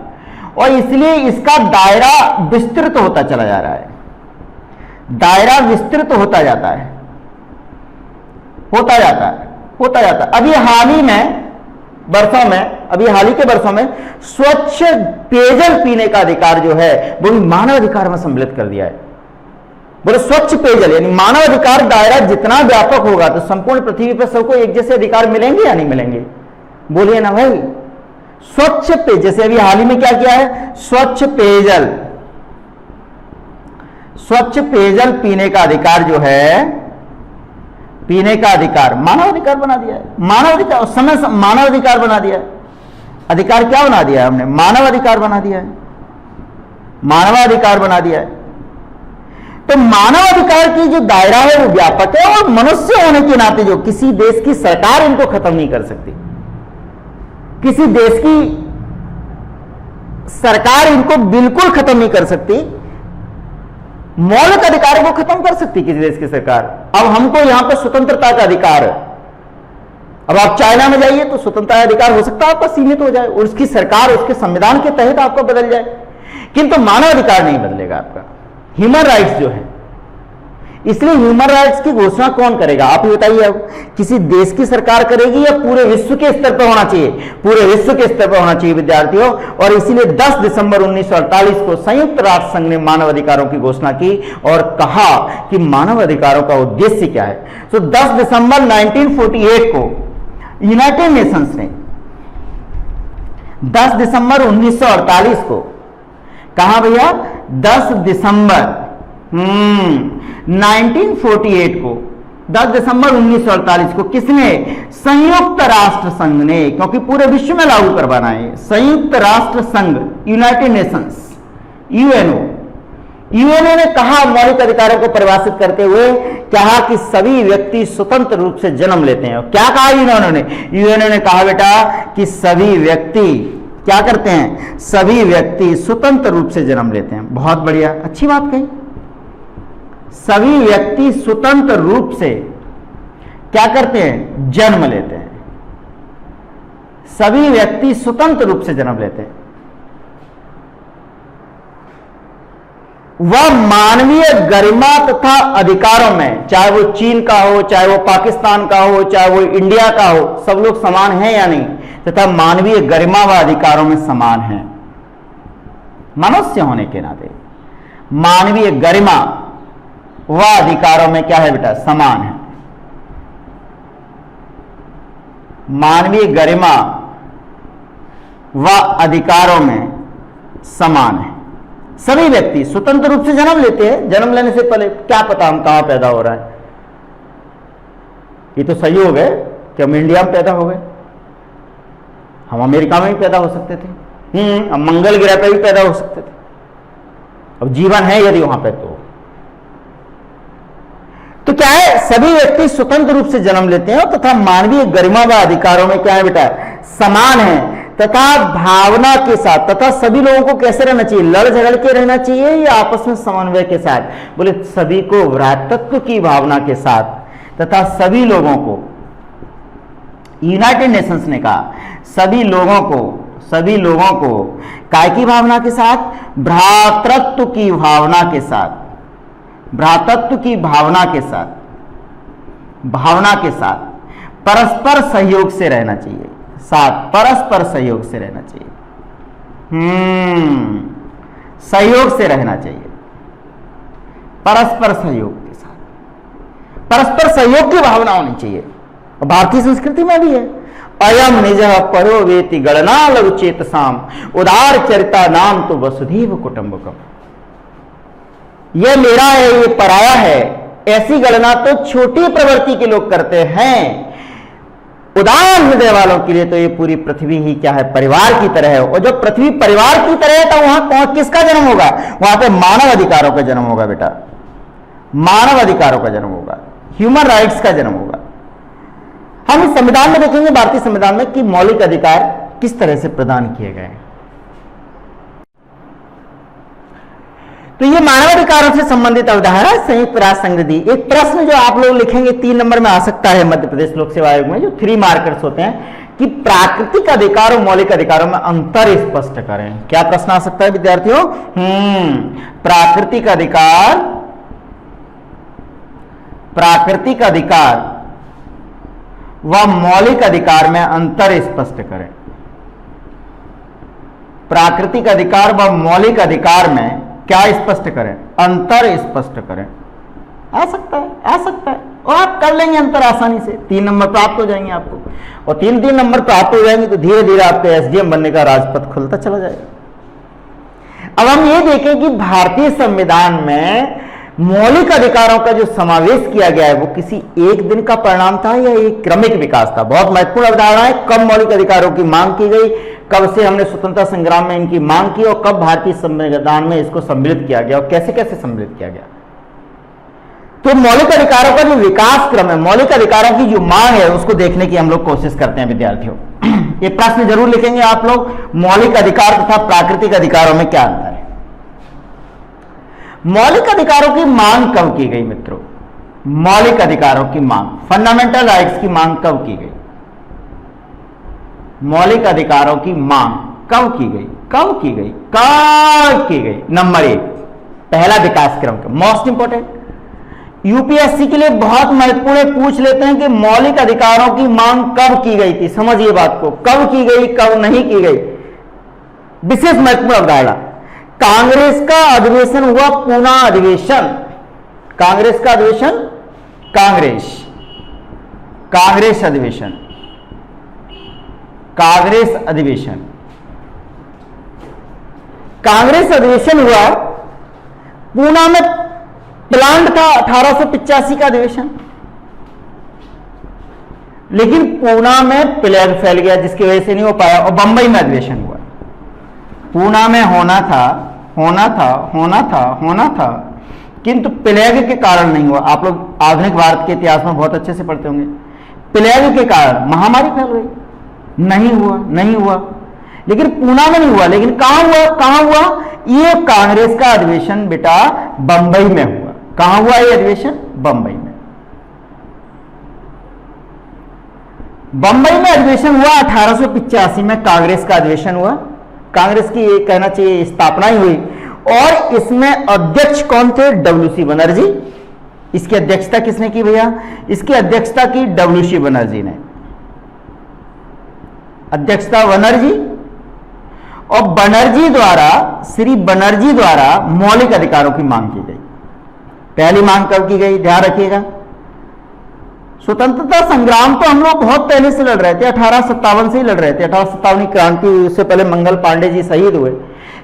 और इसलिए इसका दायरा विस्तृत होता चला जा रहा है, दायरा विस्तृत होता जाता है, होता जाता है। अभी हाल ही के वर्षों में स्वच्छ पेयजल पीने का अधिकार जो है वो भी मानव अधिकार में सम्मिलित कर दिया है। बोले स्वच्छ पेयजल, यानी मानव अधिकार दायरा जितना व्यापक होगा तो संपूर्ण पृथ्वी पर सबको एक जैसे अधिकार मिलेंगे या नहीं मिलेंगे, बोलिए ना भाई। स्वच्छ पेय, जैसे अभी हाल ही में क्या किया है, स्वच्छ पेयजल पीने का अधिकार जो है, पीने का अधिकार मानव अधिकार बना दिया है। मानव अधिकार उस समय मानव अधिकार बना दिया है। अधिकार क्या बना दिया है हमने, मानव अधिकार बना दिया है, मानवाधिकार बना दिया है। तो मानव अधिकार की जो दायरा है वो व्यापक है, और मनुष्य होने के नाते जो किसी देश की सरकार इनको खत्म नहीं कर सकती, किसी देश की सरकार इनको बिल्कुल खत्म नहीं कर सकती, मौलिक अधिकारों को खत्म कर सकती किसी देश की सरकार। अब हमको यहां पर स्वतंत्रता का अधिकार है, अब आप चाइना में जाइए तो स्वतंत्रता का अधिकार हो सकता है आपका सीमित हो जाए, और उसकी सरकार उसके संविधान के तहत आपका बदल जाए, किंतु मानव अधिकार नहीं बदलेगा आपका, ह्यूमन राइट्स जो है। इसलिए ह्यूमन राइट्स की घोषणा कौन करेगा, आप ही बताइए। अब किसी देश की सरकार करेगी या पूरे विश्व के स्तर पर होना चाहिए, पूरे विश्व के स्तर पर होना चाहिए विद्यार्थियों। और इसीलिए 10 दिसंबर 1948 को संयुक्त राष्ट्र संघ ने मानव अधिकारों की घोषणा की और कहा कि मानव अधिकारों का उद्देश्य क्या है। तो 10 दिसंबर 1948 को यूनाइटेड नेशंस ने 10 दिसंबर 1948 को कहा, भैया 10 दिसंबर 1948 को, 10 दिसंबर 1948 को किसने, संयुक्त राष्ट्र संघ ने, क्योंकि पूरे विश्व में लागू करवाना है, संयुक्त राष्ट्र संघ, यूनाइटेड नेशंस, यूएनओ ने कहा, मौलिक अधिकारों को परिभाषित करते हुए कहा कि सभी व्यक्ति स्वतंत्र रूप से जन्म लेते हैं। क्या कहा यूएनओ ने कहा बेटा कि सभी व्यक्ति क्या करते हैं, सभी व्यक्ति स्वतंत्र रूप से जन्म लेते हैं। बहुत बढ़िया, अच्छी बात कही, सभी व्यक्ति स्वतंत्र रूप से क्या करते हैं, जन्म लेते हैं, सभी व्यक्ति स्वतंत्र रूप से जन्म लेते हैं। वह मानवीय गरिमा तथा अधिकारों में, चाहे वो चीन का हो, चाहे वो पाकिस्तान का हो, चाहे वो इंडिया का हो, सब लोग समान हैं या नहीं, तथा मानवीय गरिमा व अधिकारों में समान हैं। मनुष्य होने के नाते मानवीय गरिमा व अधिकारों में क्या है बेटा, समान है। मानवीय गरिमा व अधिकारों में समान है। सभी व्यक्ति स्वतंत्र रूप से जन्म लेते हैं। जन्म लेने से पहले क्या पता हम कहां पैदा हो रहा है। ये तो सही हो गए कि हम इंडिया में पैदा हो गए, हम अमेरिका में भी पैदा हो सकते थे, हम मंगल ग्रह पर भी पैदा हो सकते थे। अब जीवन है यदि वहां पे तो क्या है, सभी व्यक्ति स्वतंत्र रूप से जन्म लेते हैं तथा मानवीय गरिमा व अधिकारों में क्या है बेटा, समान है तथा भावना के साथ। तथा सभी लोगों को कैसे रहना चाहिए, लड़ झगड़ के रहना चाहिए या आपस में समन्वय के साथ। बोले सभी को भ्रातृत्व की भावना के साथ तथा सभी लोगों को, यूनाइटेड नेशंस ने कहा सभी लोगों को काय की भावना के साथ, भ्रातृत्व की भावना के साथ, भ्रातृत्व की भावना के साथ परस्पर सहयोग से रहना चाहिए, परस्पर सहयोग से रहना चाहिए, सहयोग से रहना चाहिए, परस्पर सहयोग के साथ, परस्पर सहयोग की भावना होनी चाहिए। भारतीय संस्कृति में भी है, अयम निज परो वेति गणना लघु चेतसाम उदार चरिता नाम तो वसुधैव कुटुंबकम। यह मेरा है, ये पराया है, ऐसी गणना तो छोटी प्रवृत्ति के लोग करते हैं। उदार हृदय वालों के लिए तो ये पूरी पृथ्वी ही क्या है, परिवार की तरह है। और जब पृथ्वी परिवार की तरह है तो वहां किसका जन्म होगा, वहां पे मानव अधिकारों का जन्म होगा बेटा, मानव अधिकारों का जन्म होगा, ह्यूमन राइट्स का जन्म होगा। हम इस संविधान में देखेंगे, भारतीय संविधान में, कि मौलिक अधिकार किस तरह से प्रदान किए गए। तो ये मानवाधिकारों से संबंधित अवधारणा संयुक्त राष्ट्र संघ दी। एक प्रश्न जो आप लोग लिखेंगे 3 नंबर में आ सकता है मध्य प्रदेश लोक सेवा आयोग में, जो 3 मार्कर्स होते हैं, कि प्राकृतिक अधिकार और मौलिक अधिकारों में अंतर स्पष्ट करें। क्या प्रश्न आ सकता है विद्यार्थियों? प्राकृतिक अधिकार व मौलिक अधिकार में अंतर स्पष्ट करें। प्राकृतिक अधिकार व मौलिक अधिकार में क्या स्पष्ट करें, अंतर स्पष्ट करें। आ सकता है और आप कर लेंगे अंतर आसानी से, 3 नंबर प्राप्त हो जाएंगे आपको। और 3 नंबर प्राप्त हो जाएंगे तो धीरे धीरे आपके एसडीएम बनने का राजपथ खुलता चला जाएगा। अब हम ये देखें कि भारतीय संविधान में मौलिक अधिकारों का जो समावेश किया गया है वो किसी एक दिन का परिणाम था या एक क्रमिक विकास था। बहुत महत्वपूर्ण अवधारणा है। कब मौलिक अधिकारों की मांग की गई, कब से हमने स्वतंत्रता संग्राम में इनकी मांग की और कब भारतीय संविधान में इसको सम्मिलित किया गया और कैसे कैसे सम्मिलित किया गया। तो मौलिक अधिकारों का जो विकास क्रम है, मौलिक अधिकारों की जो मांग है, उसको देखने की हम लोग कोशिश करते हैं विद्यार्थियों। ये प्रश्न जरूर लिखेंगे आप लोग, मौलिक अधिकार तथा प्राकृतिक अधिकारों में क्या अंतर है। मौलिक अधिकारों की मांग कब की गई मित्रों? मौलिक अधिकारों की मांग, फंडामेंटल राइट्स की मांग कब की गई? मौलिक अधिकारों की मांग कब की गई? कब की गई? नंबर 1, पहला विकास क्रम का, मोस्ट इंपोर्टेंट, यूपीएससी के लिए बहुत महत्वपूर्ण, पूछ लेते हैं कि मौलिक अधिकारों की मांग कब की गई थी। समझिए बात को, कब की गई, कब नहीं की गई, विशेष महत्वपूर्ण अवधारणा। कांग्रेस का अधिवेशन हुआ, पूना अधिवेशन, कांग्रेस का अधिवेशन, कांग्रेस अधिवेशन, कांग्रेस अधिवेशन हुआ, पूना में प्लांट था 1885 का अधिवेशन, लेकिन पूना में प्लेग फैल गया जिसकी वजह से नहीं हो पाया और बंबई में अधिवेशन हुआ। पूना में होना था किंतु प्लेग के कारण नहीं हुआ। आप लोग आधुनिक भारत के इतिहास में बहुत अच्छे से पढ़ते होंगे। प्लेग के कारण महामारी फैल गई, नहीं हुआ, लेकिन पूना में नहीं हुआ, लेकिन कहां हुआ? ये कांग्रेस का अधिवेशन बेटा बंबई में हुआ। कहां हुआ ये अधिवेशन? बंबई में। बंबई में अधिवेशन हुआ 1885 में, कांग्रेस का अधिवेशन हुआ। कांग्रेस की ये कहना चाहिए स्थापना ही हुई और इसमें अध्यक्ष कौन थे? डब्ल्यूसी बनर्जी। इसकी अध्यक्षता किसने की भैया? इसकी अध्यक्षता की डब्ल्यूसी बनर्जी ने, अध्यक्षता बनर्जी। और श्री बनर्जी द्वारा मौलिक अधिकारों की मांग की गई। पहली मांग कब की गई? ध्यान रखिएगा, स्वतंत्रता संग्राम तो हम लोग बहुत पहले से लड़ रहे थे, 1857 से ही लड़ रहे थे। 1857 की क्रांति हुई, उससे पहले मंगल पांडे जी शहीद हुए।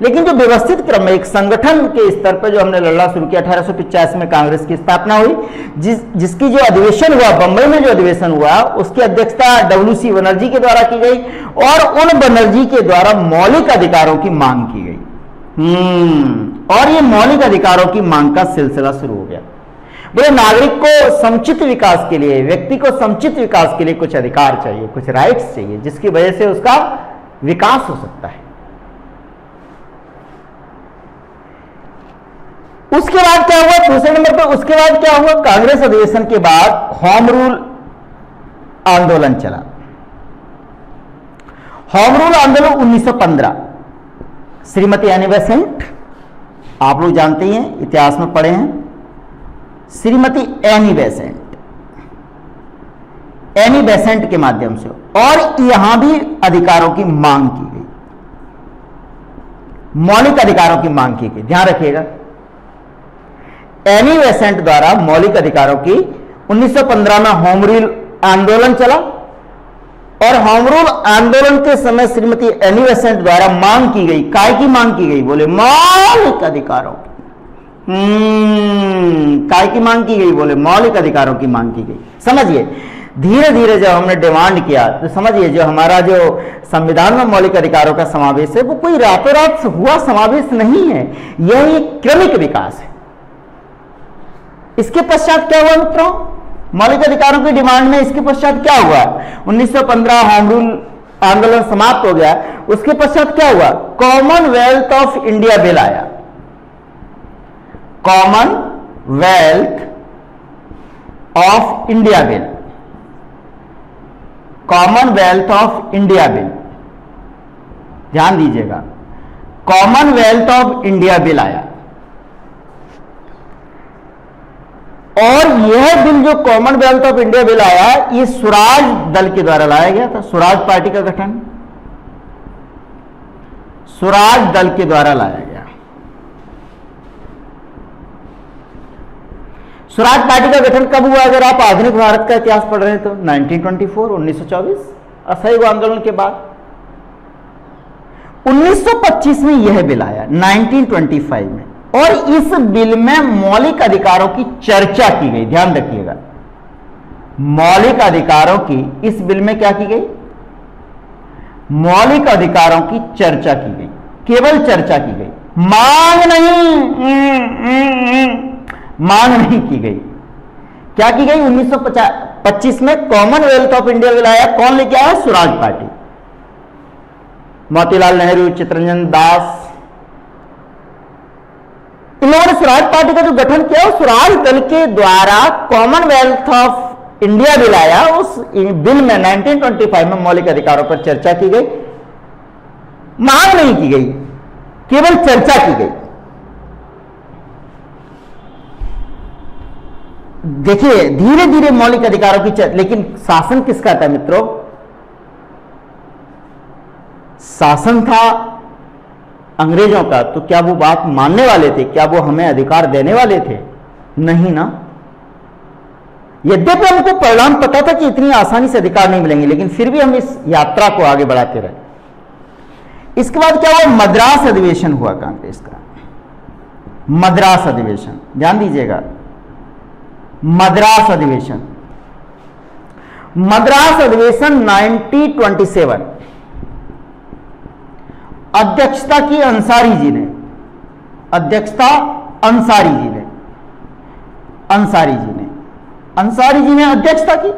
लेकिन जो व्यवस्थित क्रम में एक संगठन के स्तर पर जो हमने लड़ना शुरू किया, 1885 में कांग्रेस की स्थापना हुई, जिसकी जो अधिवेशन हुआ, बंबई में जो अधिवेशन हुआ, उसकी अध्यक्षता WC बनर्जी के द्वारा की गई और उन बनर्जी के द्वारा मौलिक अधिकारों की मांग की गई। और ये मौलिक अधिकारों की मांग का सिलसिला शुरू हो गया। बोले नागरिक को समुचित विकास के लिए, व्यक्ति को समुचित विकास के लिए कुछ अधिकार चाहिए, कुछ राइट्स चाहिए, जिसकी वजह से उसका विकास हो सकता है। उसके बाद क्या हुआ, दूसरे नंबर पर उसके बाद क्या हुआ, कांग्रेस अधिवेशन के बाद होम रूल आंदोलन चला। होम रूल आंदोलन 1915, श्रीमती एनी बेसेंट, आप लोग जानते ही हैं, इतिहास में पढ़े हैं, श्रीमती एनी बेसेंट के माध्यम से, और यहां भी अधिकारों की मांग की गई, मौलिक अधिकारों की मांग की गई। ध्यान रखिएगा, एनी बेसेंट द्वारा मौलिक अधिकारों की 1915 में होम रूल आंदोलन चला, और होम रूल आंदोलन के समय श्रीमती एनी बेसेंट द्वारा मांग की गई, काय की मांग की गई, बोले मौलिक अधिकारों की। काय की मांग की गई, बोले मौलिक अधिकारों की मांग की गई। समझिए, धीरे धीरे जब हमने डिमांड किया तो समझिए, जो हमारा जो संविधान में मौलिक अधिकारों का समावेश है, वो कोई रातों रात हुआ समावेश नहीं है, यह एक क्रमिक विकास है। इसके पश्चात क्या हुआ मित्रों, मौलिक अधिकारों की डिमांड में इसके पश्चात क्या हुआ, 1915 होम रूल आंदोलन समाप्त हो गया। उसके पश्चात क्या हुआ, कॉमनवेल्थ ऑफ इंडिया बिल आया। Commonwealth of India bill, Commonwealth of India bill, ध्यान दीजिएगा, कॉमनवेल्थ ऑफ इंडिया बिल आया। और यह बिल जो कॉमनवेल्थ ऑफ इंडिया बिल आया, ये स्वराज दल के द्वारा लाया गया था। स्वराज पार्टी का गठन स्वराज दल के द्वारा लाया गया। स्वराज पार्टी का गठन कब हुआ, अगर आप आधुनिक भारत का इतिहास पढ़ रहे हैं तो 1924, 1924 असहयोग आंदोलन के बाद। 1925 में यह बिल आया, 1925 में, और इस बिल में मौलिक अधिकारों की चर्चा की गई। ध्यान रखिएगा, मौलिक अधिकारों की इस बिल में क्या की गई, मौलिक अधिकारों की चर्चा की गई, केवल चर्चा की गई, मांग नहीं की गई। क्या की गई, 1925 में कॉमनवेल्थ ऑफ इंडिया बिल आया। कौन लेके आया, स्वराज पार्टी, मोतीलाल नेहरू, चित्तरंजन दास, इन लोगों ने स्वराज पार्टी का जो गठन किया, स्वराज दल के द्वारा कॉमनवेल्थ ऑफ इंडिया बिल आया। उस बिल में 1925 में मौलिक अधिकारों पर चर्चा की गई, मांग नहीं की गई, केवल चर्चा की गई। देखिए, धीरे धीरे मौलिक अधिकारों की लेकिन शासन किसका था मित्रों, शासन था अंग्रेजों का। तो क्या वो बात मानने वाले थे, क्या वो हमें अधिकार देने वाले थे, नहीं ना। यद्यपि हमको परिणाम पता था कि इतनी आसानी से अधिकार नहीं मिलेंगे, लेकिन फिर भी हम इस यात्रा को आगे बढ़ाते रहे। इसके बाद क्या हुआ, मद्रास अधिवेशन हुआ कांग्रेस का, मद्रास अधिवेशन, ध्यान दीजिएगा, मद्रास अधिवेशन, मद्रास अधिवेशन 1927, अध्यक्षता की अंसारी जी ने, अध्यक्षता अंसारी जी ने, अंसारी जी ने अध्यक्षता की।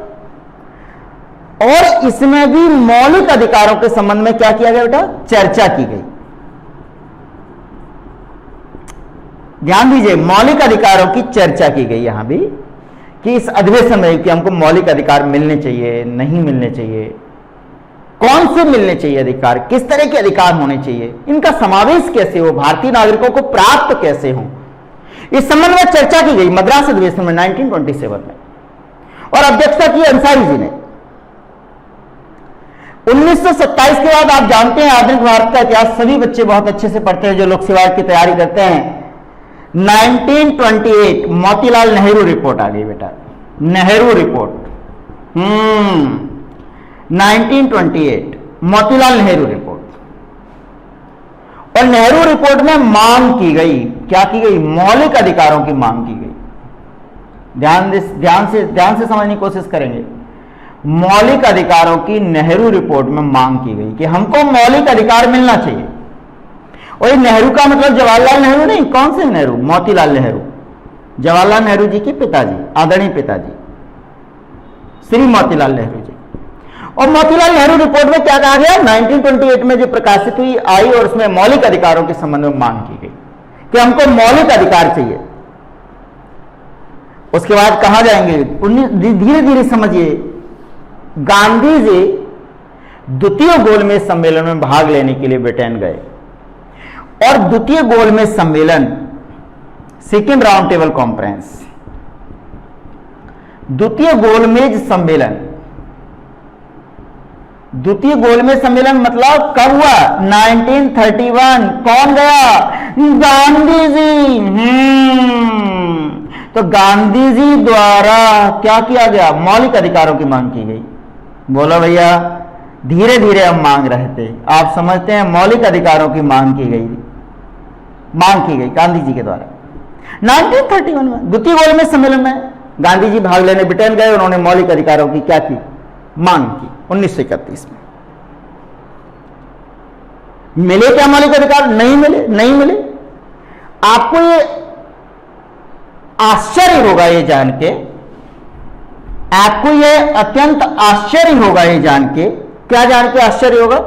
और इसमें भी मौलिक अधिकारों के संबंध में क्या किया गया बेटा, चर्चा की गई। ध्यान दीजिए, मौलिक अधिकारों की चर्चा की गई यहां भी, कि इस अधिवेशन में कि हमको मौलिक अधिकार मिलने चाहिए, नहीं मिलने चाहिए, कौन से मिलने चाहिए अधिकार, किस तरह के अधिकार होने चाहिए, इनका समावेश कैसे हो, भारतीय नागरिकों को प्राप्त कैसे हो, इस संबंध में चर्चा की गई मद्रास अधिवेशन में 1927 में। और अध्यक्षता की अंसारी जी ने। 1927 के बाद आप जानते हैं, आधुनिक भारत का इतिहास सभी बच्चे बहुत अच्छे से पढ़ते हैं जो लोक सेवा की तैयारी करते हैं। 1928 मोतीलाल नेहरू रिपोर्ट आ गई बेटा, नेहरू रिपोर्ट। 1928 मोतीलाल नेहरू रिपोर्ट। और नेहरू रिपोर्ट में मांग की गई, क्या की गई? मौलिक अधिकारों की मांग की गई। ध्यान से समझने की कोशिश करेंगे। मौलिक अधिकारों की नेहरू रिपोर्ट में मांग की गई कि हमको मौलिक अधिकार मिलना चाहिए। और नेहरू का मतलब जवाहरलाल नेहरू नहीं, कौन से नेहरू? मोतीलाल नेहरू, जवाहरलाल नेहरू जी के पिताजी, आदरणीय पिताजी श्री मोतीलाल नेहरू जी। और मोतीलाल नेहरू रिपोर्ट में क्या कहा गया? 1928 में जो प्रकाशित हुई आई और उसमें मौलिक अधिकारों के संबंध में मांग की गई कि हमको मौलिक अधिकार चाहिए। उसके बाद कहा जाएंगे, धीरे धीरे समझिए, गांधी जी द्वितीय गोलमेज सम्मेलन में भाग लेने के लिए ब्रिटेन गए और द्वितीय गोलमेज सम्मेलन, सिक्किम राउंड टेबल कॉन्फ्रेंस, द्वितीय गोलमेज सम्मेलन, द्वितीय गोलमेज सम्मेलन मतलब कब हुआ? 1931। कौन गया? गांधी जी। तो गांधी जी द्वारा क्या किया गया? मौलिक अधिकारों की मांग की गई। बोलो भैया, धीरे धीरे हम मांग रहे थे, आप समझते हैं, मौलिक अधिकारों की मांग की गई गांधी जी के द्वारा 1931 में द्वितीय गोलमेज सम्मेलन में गांधी जी भाग लेने ब्रिटेन गए। उन्होंने मौलिक अधिकारों की क्या की? मांग की। 1931 में मिले क्या मौलिक अधिकार? नहीं मिले। आपको ये आश्चर्य होगा ये जान के, आपको ये अत्यंत आश्चर्य होगा ये जान के। क्या जान के आश्चर्य होगा?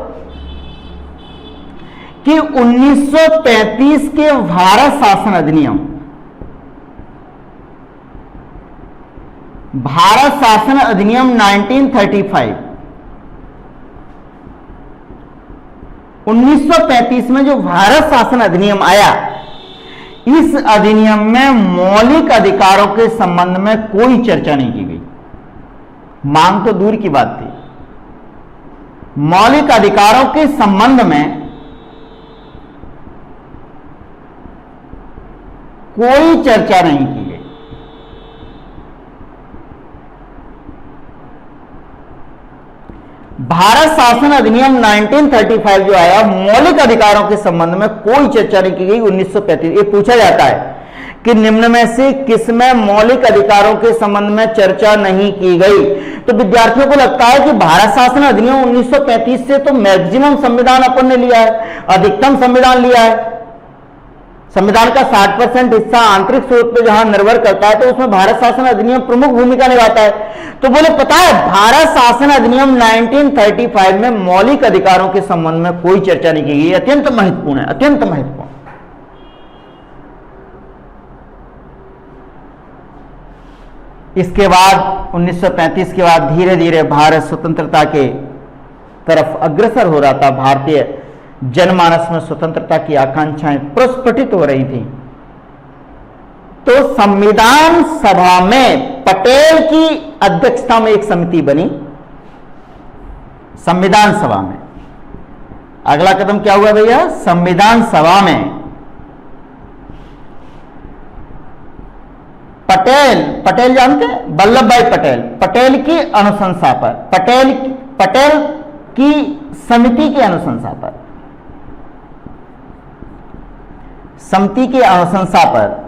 कि 1935 के भारत शासन अधिनियम, भारत शासन अधिनियम 1935, 1935 में जो भारत शासन अधिनियम आया, इस अधिनियम में मौलिक अधिकारों के संबंध में कोई चर्चा नहीं की गई। मांग तो दूर की बात थी, मौलिक अधिकारों के संबंध में कोई चर्चा नहीं की गई। भारत शासन अधिनियम 1935 जो आया, मौलिक अधिकारों के संबंध में कोई चर्चा नहीं की गई। 1935 ये पूछा जाता है कि निम्न में से किसमें मौलिक अधिकारों के संबंध में चर्चा नहीं की गई? तो विद्यार्थियों को लगता है कि भारत शासन अधिनियम 1935 से तो मैक्सिमम संविधान अपन ने लिया है, अधिकतम संविधान लिया है। संविधान का 60% हिस्सा आंतरिक स्रोत पर जहां निर्भर करता है, तो उसमें भारत शासन अधिनियम प्रमुख भूमिका निभाता है। तो बोले पता है, भारत शासन अधिनियम 1935 में मौलिक अधिकारों के संबंध में कोई चर्चा नहीं की गई। अत्यंत महत्वपूर्ण है, अत्यंत महत्वपूर्ण। इसके बाद 1935 के बाद धीरे धीरे भारत स्वतंत्रता के तरफ अग्रसर हो रहा था। भारतीय जनमानस में स्वतंत्रता की आकांक्षाएं प्रस्फुटित हो रही थी। तो संविधान सभा में पटेल की अध्यक्षता में एक समिति बनी। संविधान सभा में अगला कदम क्या हुआ भैया? संविधान सभा में पटेल जानते हैं? वल्लभ भाई पटेल की अनुशंसा पर, पटेल की समिति की अनुशंसा पर, समिति की अनुशंसा पर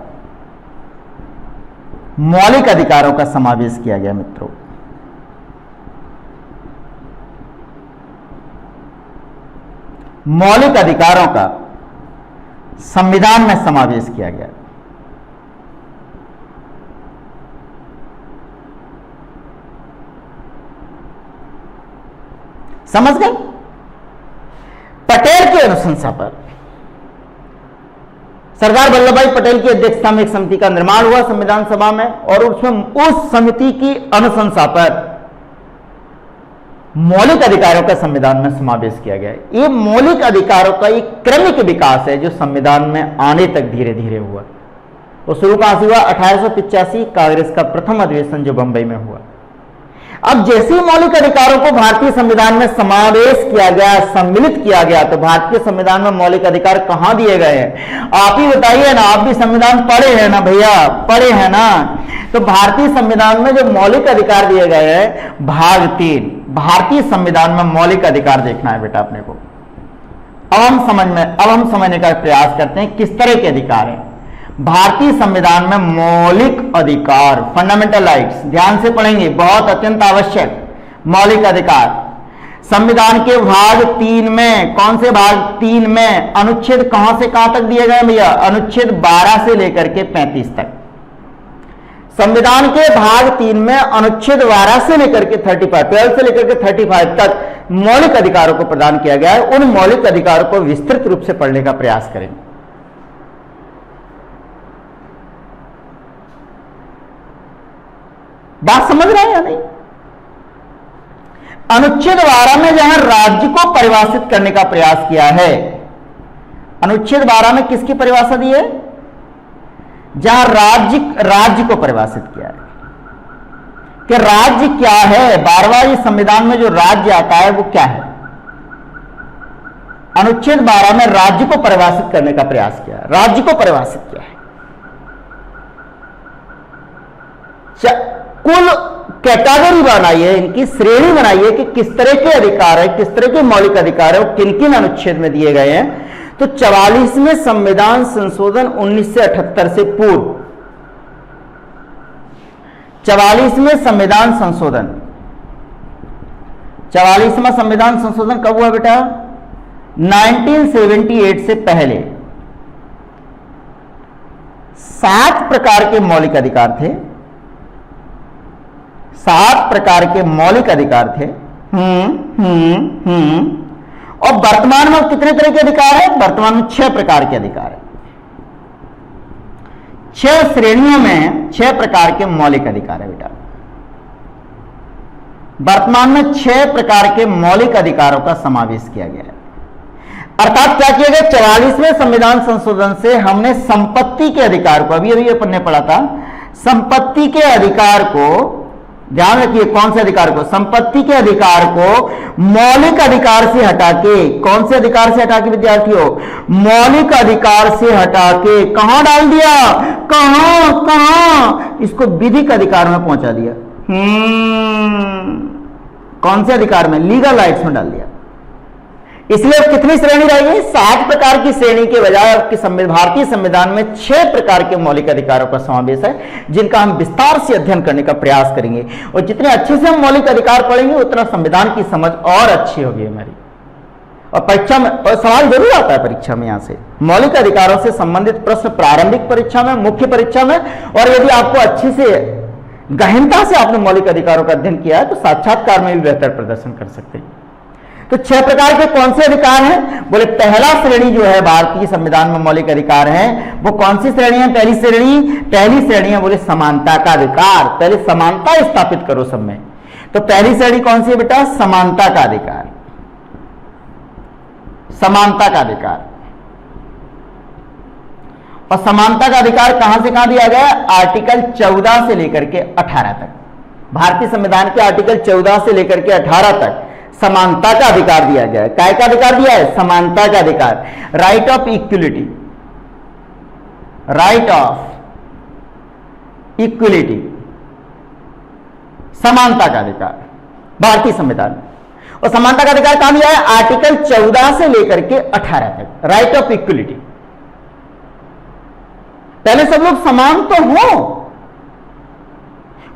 मौलिक अधिकारों का समावेश किया गया। मित्रों, मौलिक अधिकारों का संविधान में समावेश किया गया। समझ गए? पटेल की अनुशंसा पर सरदार वल्लभ भाई पटेल की अध्यक्षता में एक समिति का निर्माण हुआ संविधान सभा में, और उसमें उस समिति की अनुशंसा पर मौलिक अधिकारों का संविधान में समावेश किया गया। ये मौलिक अधिकारों का एक क्रमिक विकास है जो संविधान में आने तक धीरे धीरे हुआ। तो शुरू कहां से हुआ? 1885 कांग्रेस का प्रथम अधिवेशन जो बंबई में हुआ। अब जैसे ही मौलिक अधिकारों को भारतीय संविधान में समावेश किया गया, सम्मिलित किया गया, तो भारतीय संविधान में मौलिक अधिकार कहां दिए गए हैं? आप ही बताइए ना, आप भी संविधान पढ़े हैं ना भैया, पढ़े हैं ना? तो भारतीय संविधान में जो मौलिक अधिकार दिए गए हैं, भाग 3 भारतीय संविधान में मौलिक अधिकार देखना है बेटा अपने को। अब हम समझने का प्रयास करते हैं किस तरह के अधिकार हैं भारतीय संविधान में। मौलिक अधिकार, फंडामेंटल राइट्स, ध्यान से पढ़ेंगे, बहुत अत्यंत आवश्यक। मौलिक अधिकार संविधान के भाग 3 में, कौन से भाग 3 में अनुच्छेद कहां से कहां तक दिए गए भैया? अनुच्छेद 12 से लेकर के 35 तक। संविधान के भाग 3 में अनुच्छेद 12 से लेकर के 35, 12 से लेकर के 35 तक मौलिक अधिकारों को प्रदान किया गया है। उन मौलिक अधिकारों को विस्तृत रूप से पढ़ने का प्रयास करेंगे। बात समझ रहे हैं या नहीं? अनुच्छेद 12 में जहां राज्य को परिभाषित करने का प्रयास किया है, अनुच्छेद 12 में किसकी परिभाषा दी है? जहां राज्य को परिभाषित किया है कि राज्य क्या है। 12वां संविधान में जो राज्य आता है वो क्या है? अनुच्छेद 12 में राज्य को परिभाषित करने का प्रयास किया है, राज्य को परिभाषित किया है। कुल कैटेगरी बनाइए, इनकी श्रेणी बनाइए कि किस तरह के अधिकार है, किस तरह के मौलिक अधिकार है, वो किन किन अनुच्छेद में दिए गए हैं। तो 44वें संविधान संशोधन 1978 से पूर्व, 44वें संविधान संशोधन, 44वां संविधान संशोधन कब हुआ बेटा? 1978 से पहले 7 प्रकार के मौलिक अधिकार थे, 7 प्रकार के मौलिक अधिकार थे। और वर्तमान में कितने तरह के अधिकार है? वर्तमान में 6 प्रकार के अधिकार है। 6 श्रेणियों में 6 प्रकार के मौलिक अधिकार है बेटा। वर्तमान में 6 प्रकार के मौलिक अधिकारों का समावेश किया गया है। अर्थात क्या किया गया? 44वें संविधान संशोधन से हमने संपत्ति के अधिकार को, अभी अपन ने पढ़ा था, संपत्ति के अधिकार को, ध्यान रखिए, कौन से अधिकार को? संपत्ति के अधिकार को मौलिक अधिकार से हटा के, कौन से अधिकार से हटा के विद्यार्थियों? मौलिक अधिकार से हटा के कहां डाल दिया? कहां? इसको विधिक अधिकार में पहुंचा दिया। कौन से अधिकार में? लीगल राइट्स में डाल दिया। इसलिए अब कितनी श्रेणी रह गई? 7 प्रकार की श्रेणी के बजाय भारतीय संविधान में 6 प्रकार के मौलिक अधिकारों का समावेश है, जिनका हम विस्तार से अध्ययन करने का प्रयास करेंगे। और जितने अच्छे से हम मौलिक अधिकार पढ़ेंगे उतना संविधान की समझ और अच्छी होगी हमारी। और परीक्षा में और सवाल जरूर आता है परीक्षा में, यहां से मौलिक अधिकारों से संबंधित प्रश्न प्रारंभिक परीक्षा में, मुख्य परीक्षा में, और यदि आपको अच्छे से गहनता से आपने मौलिक अधिकारों का अध्ययन किया है तो साक्षात्कार में भी बेहतर प्रदर्शन कर सकते हैं। तो 6 प्रकार के कौन से अधिकार हैं? बोले पहला श्रेणी जो है भारतीय संविधान में मौलिक अधिकार है, वो कौन सी श्रेणी है? पहली श्रेणी है बोले समानता का अधिकार। पहले समानता स्थापित करो सब में। तो पहली श्रेणी कौन सी है बेटा? समानता का अधिकार। समानता का अधिकार। और समानता का अधिकार कहां से कहां दिया गया? आर्टिकल 14 से लेकर के 18 तक। भारतीय संविधान के आर्टिकल 14 से लेकर के 18 तक समानता का अधिकार दिया गया है। काय का अधिकार दिया है? समानता का अधिकार। Right of equality, right of equality, समानता का अधिकार भारतीय संविधान। और समानता का अधिकार कहां दिया है? आर्टिकल 14 से लेकर के 18 तक। राइट ऑफ इक्वलिटी, पहले सब लोग समान तो हो,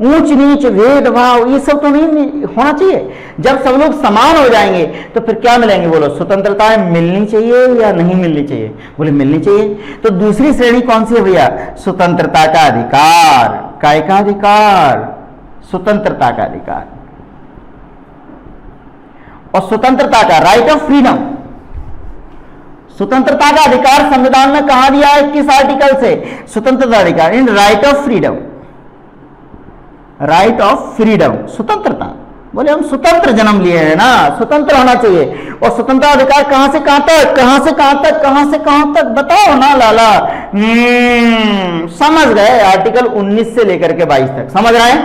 ऊंच नीच भेदभाव ये सब तो नहीं होना चाहिए। जब सब लोग समान हो जाएंगे तो फिर क्या मिलेंगे? बोलो, स्वतंत्रताएं मिलनी चाहिए या नहीं मिलनी चाहिए? बोले मिलनी चाहिए। तो दूसरी श्रेणी कौन सी है भैया? स्वतंत्रता का अधिकार। काय का अधिकार? स्वतंत्रता का अधिकार। और स्वतंत्रता का राइट ऑफ फ्रीडम, स्वतंत्रता का अधिकार संविधान में कहां दिया है? किस आर्टिकल से? स्वतंत्रता अधिकार in right of freedom. Right of freedom, स्वतंत्रता। बोले हम स्वतंत्र जन्म लिए हैं ना, स्वतंत्र होना चाहिए। और स्वतंत्रता अधिकार कहां से कहां तक? कहां से कहां तक? कहां से कहां तक? बताओ ना लाला। समझ गए? आर्टिकल 19 से लेकर के 22 तक समझ रहे हैं?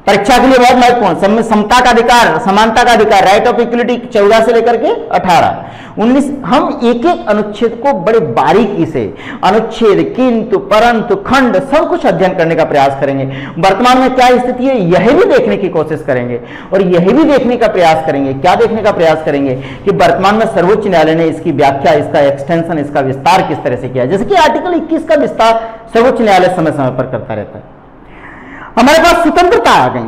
परीक्षा के लिए बहुत महत्वपूर्ण, समता का अधिकार, समानता का अधिकार, राइट ऑफ इक्वलिटी 14 से लेकर के 18, 19, हम एक एक अनुच्छेद को बड़े बारीकी से अनुच्छेद, किंतु, परंतु, खंड सब कुछ अध्ययन करने का प्रयास करेंगे। वर्तमान में क्या स्थिति है यह भी देखने की कोशिश करेंगे और यह भी देखने का प्रयास करेंगे, क्या देखने का प्रयास करेंगे कि वर्तमान में सर्वोच्च न्यायालय ने इसकी व्याख्या, इसका एक्सटेंशन, इसका विस्तार किस तरह से किया। जैसे कि आर्टिकल 21 का विस्तार सर्वोच्च न्यायालय समय समय पर करता रहता है। हमारे पास स्वतंत्रता आ गई,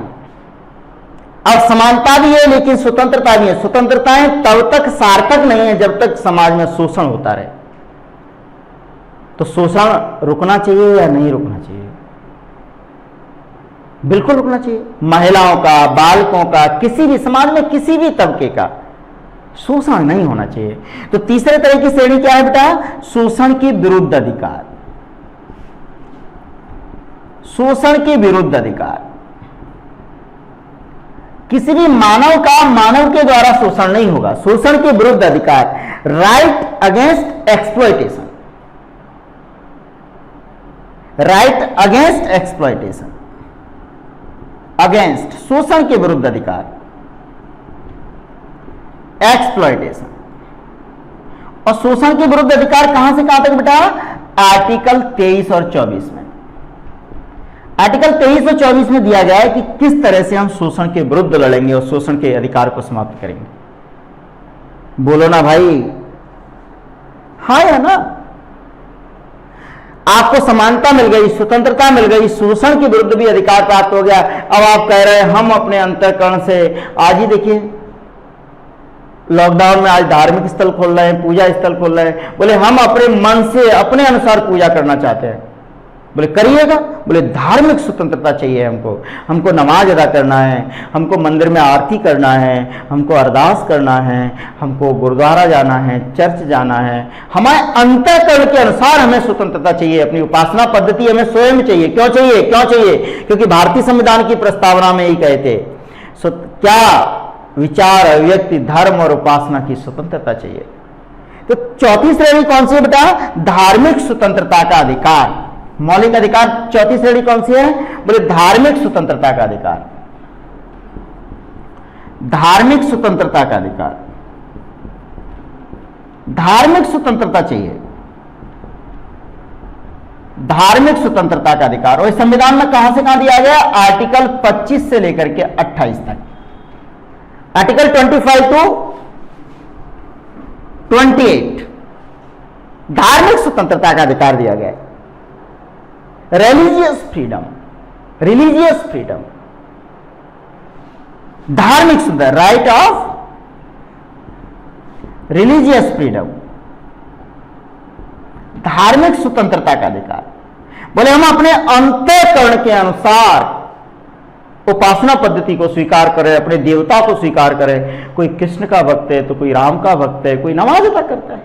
अब समानता भी है लेकिन स्वतंत्रता भी है। स्वतंत्रताएं तब तक सार्थक नहीं है जब तक समाज में शोषण होता रहे। तो शोषण रुकना चाहिए या नहीं रुकना चाहिए? बिल्कुल रुकना चाहिए। महिलाओं का, बालकों का, किसी भी समाज में किसी भी तबके का शोषण नहीं होना चाहिए। तो तीसरे तरह की श्रेणी क्या है बेटा? शोषण के विरुद्ध अधिकार। शोषण के विरुद्ध अधिकार, किसी भी मानव का मानव के द्वारा शोषण नहीं होगा। शोषण के विरुद्ध अधिकार, right against exploitation, right against exploitation, against शोषण के विरुद्ध अधिकार, एक्सप्लॉयटेशन। और शोषण के विरुद्ध अधिकार कहां से कहां तक बेटा? आर्टिकल 23 और 24 में। आर्टिकल 23 और 24 में दिया गया है कि किस तरह से हम शोषण के विरुद्ध लड़ेंगे और शोषण के अधिकार को समाप्त करेंगे। बोलो ना भाई, हाँ या ना? आपको समानता मिल गई, स्वतंत्रता मिल गई, शोषण के विरुद्ध भी अधिकार प्राप्त हो गया। अब आप कह रहे हैं हम अपने अंतःकरण से, आज ही देखिए लॉकडाउन में आज धार्मिक स्थल खोल रहे हैं, पूजा स्थल खोल रहे हैं, बोले हम अपने मन से अपने अनुसार पूजा करना चाहते हैं। बोले करिएगा, बोले धार्मिक स्वतंत्रता चाहिए हमको, हमको नमाज अदा करना है, हमको मंदिर में आरती करना है, हमको अरदास करना है, हमको गुरुद्वारा जाना है, चर्च जाना है, हमारे अंतःकरण के अनुसार हमें स्वतंत्रता चाहिए। अपनी उपासना पद्धति हमें स्वयं चाहिए। क्यों चाहिए? क्यों चाहिए? क्योंकि भारतीय संविधान की प्रस्तावना में ही कहते क्या विचार, अभिव्यक्ति, धर्म और उपासना की स्वतंत्रता चाहिए। तो चौथी श्रेणी कौन सी है बेटा? धार्मिक स्वतंत्रता का अधिकार। मौलिक अधिकार चौथी श्रेणी कौन सी है? बोले धार्मिक स्वतंत्रता का अधिकार। धार्मिक स्वतंत्रता का अधिकार, धार्मिक स्वतंत्रता चाहिए, धार्मिक स्वतंत्रता का अधिकार। और संविधान में कहां से कहां दिया गया? आर्टिकल 25 से लेकर के 28 तक। आर्टिकल 25 टू 28 धार्मिक स्वतंत्रता का अधिकार दिया गया है। रिलीजियस फ्रीडम, रिलीजियस फ्रीडम, धार्मिक स्वतंत्रता, राइट ऑफ रिलीजियस फ्रीडम, धार्मिक स्वतंत्रता का अधिकार। बोले हम अपने अंतःकरण के अनुसार उपासना पद्धति को स्वीकार करें, अपने देवता को स्वीकार करें। कोई कृष्ण का भक्त है तो कोई राम का भक्त है, कोई नमाज अदा करता है।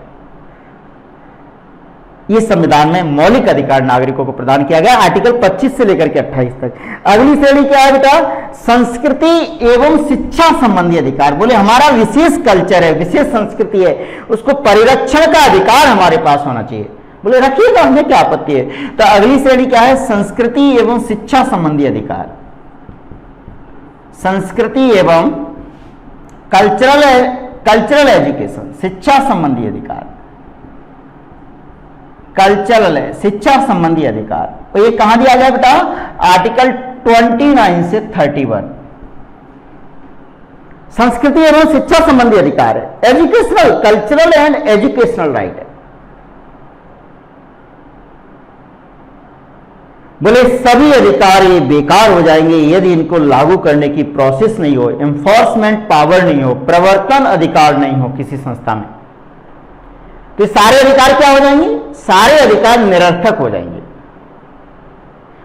ये संविधान में मौलिक अधिकार नागरिकों को प्रदान किया गया, आर्टिकल 25 से लेकर के 28 तक। अगली श्रेणी क्या है बेटा? संस्कृति एवं शिक्षा संबंधी अधिकार। बोले हमारा विशेष कल्चर है, विशेष संस्कृति है, उसको परिरक्षण का अधिकार हमारे पास होना चाहिए। बोले रखिएगा, हमें क्या आपत्ति है। तो अगली श्रेणी क्या है? संस्कृति एवं शिक्षा संबंधी अधिकार। संस्कृति एवं कल्चरल एजुकेशन, शिक्षा संबंधी अधिकार, कल्चरल है, शिक्षा संबंधी अधिकार। तो ये कहां दिया गया बेटा? आर्टिकल 29 से 31 संस्कृति एवं शिक्षा संबंधी अधिकार है। Educational, cultural and educational right है। बोले सभी अधिकार ये बेकार हो जाएंगे यदि इनको लागू करने की प्रोसेस नहीं हो, एनफोर्समेंट पावर नहीं हो, प्रवर्तन अधिकार नहीं हो किसी संस्था में। तो सारे अधिकार क्या हो जाएंगे? सारे अधिकार निरर्थक हो जाएंगे।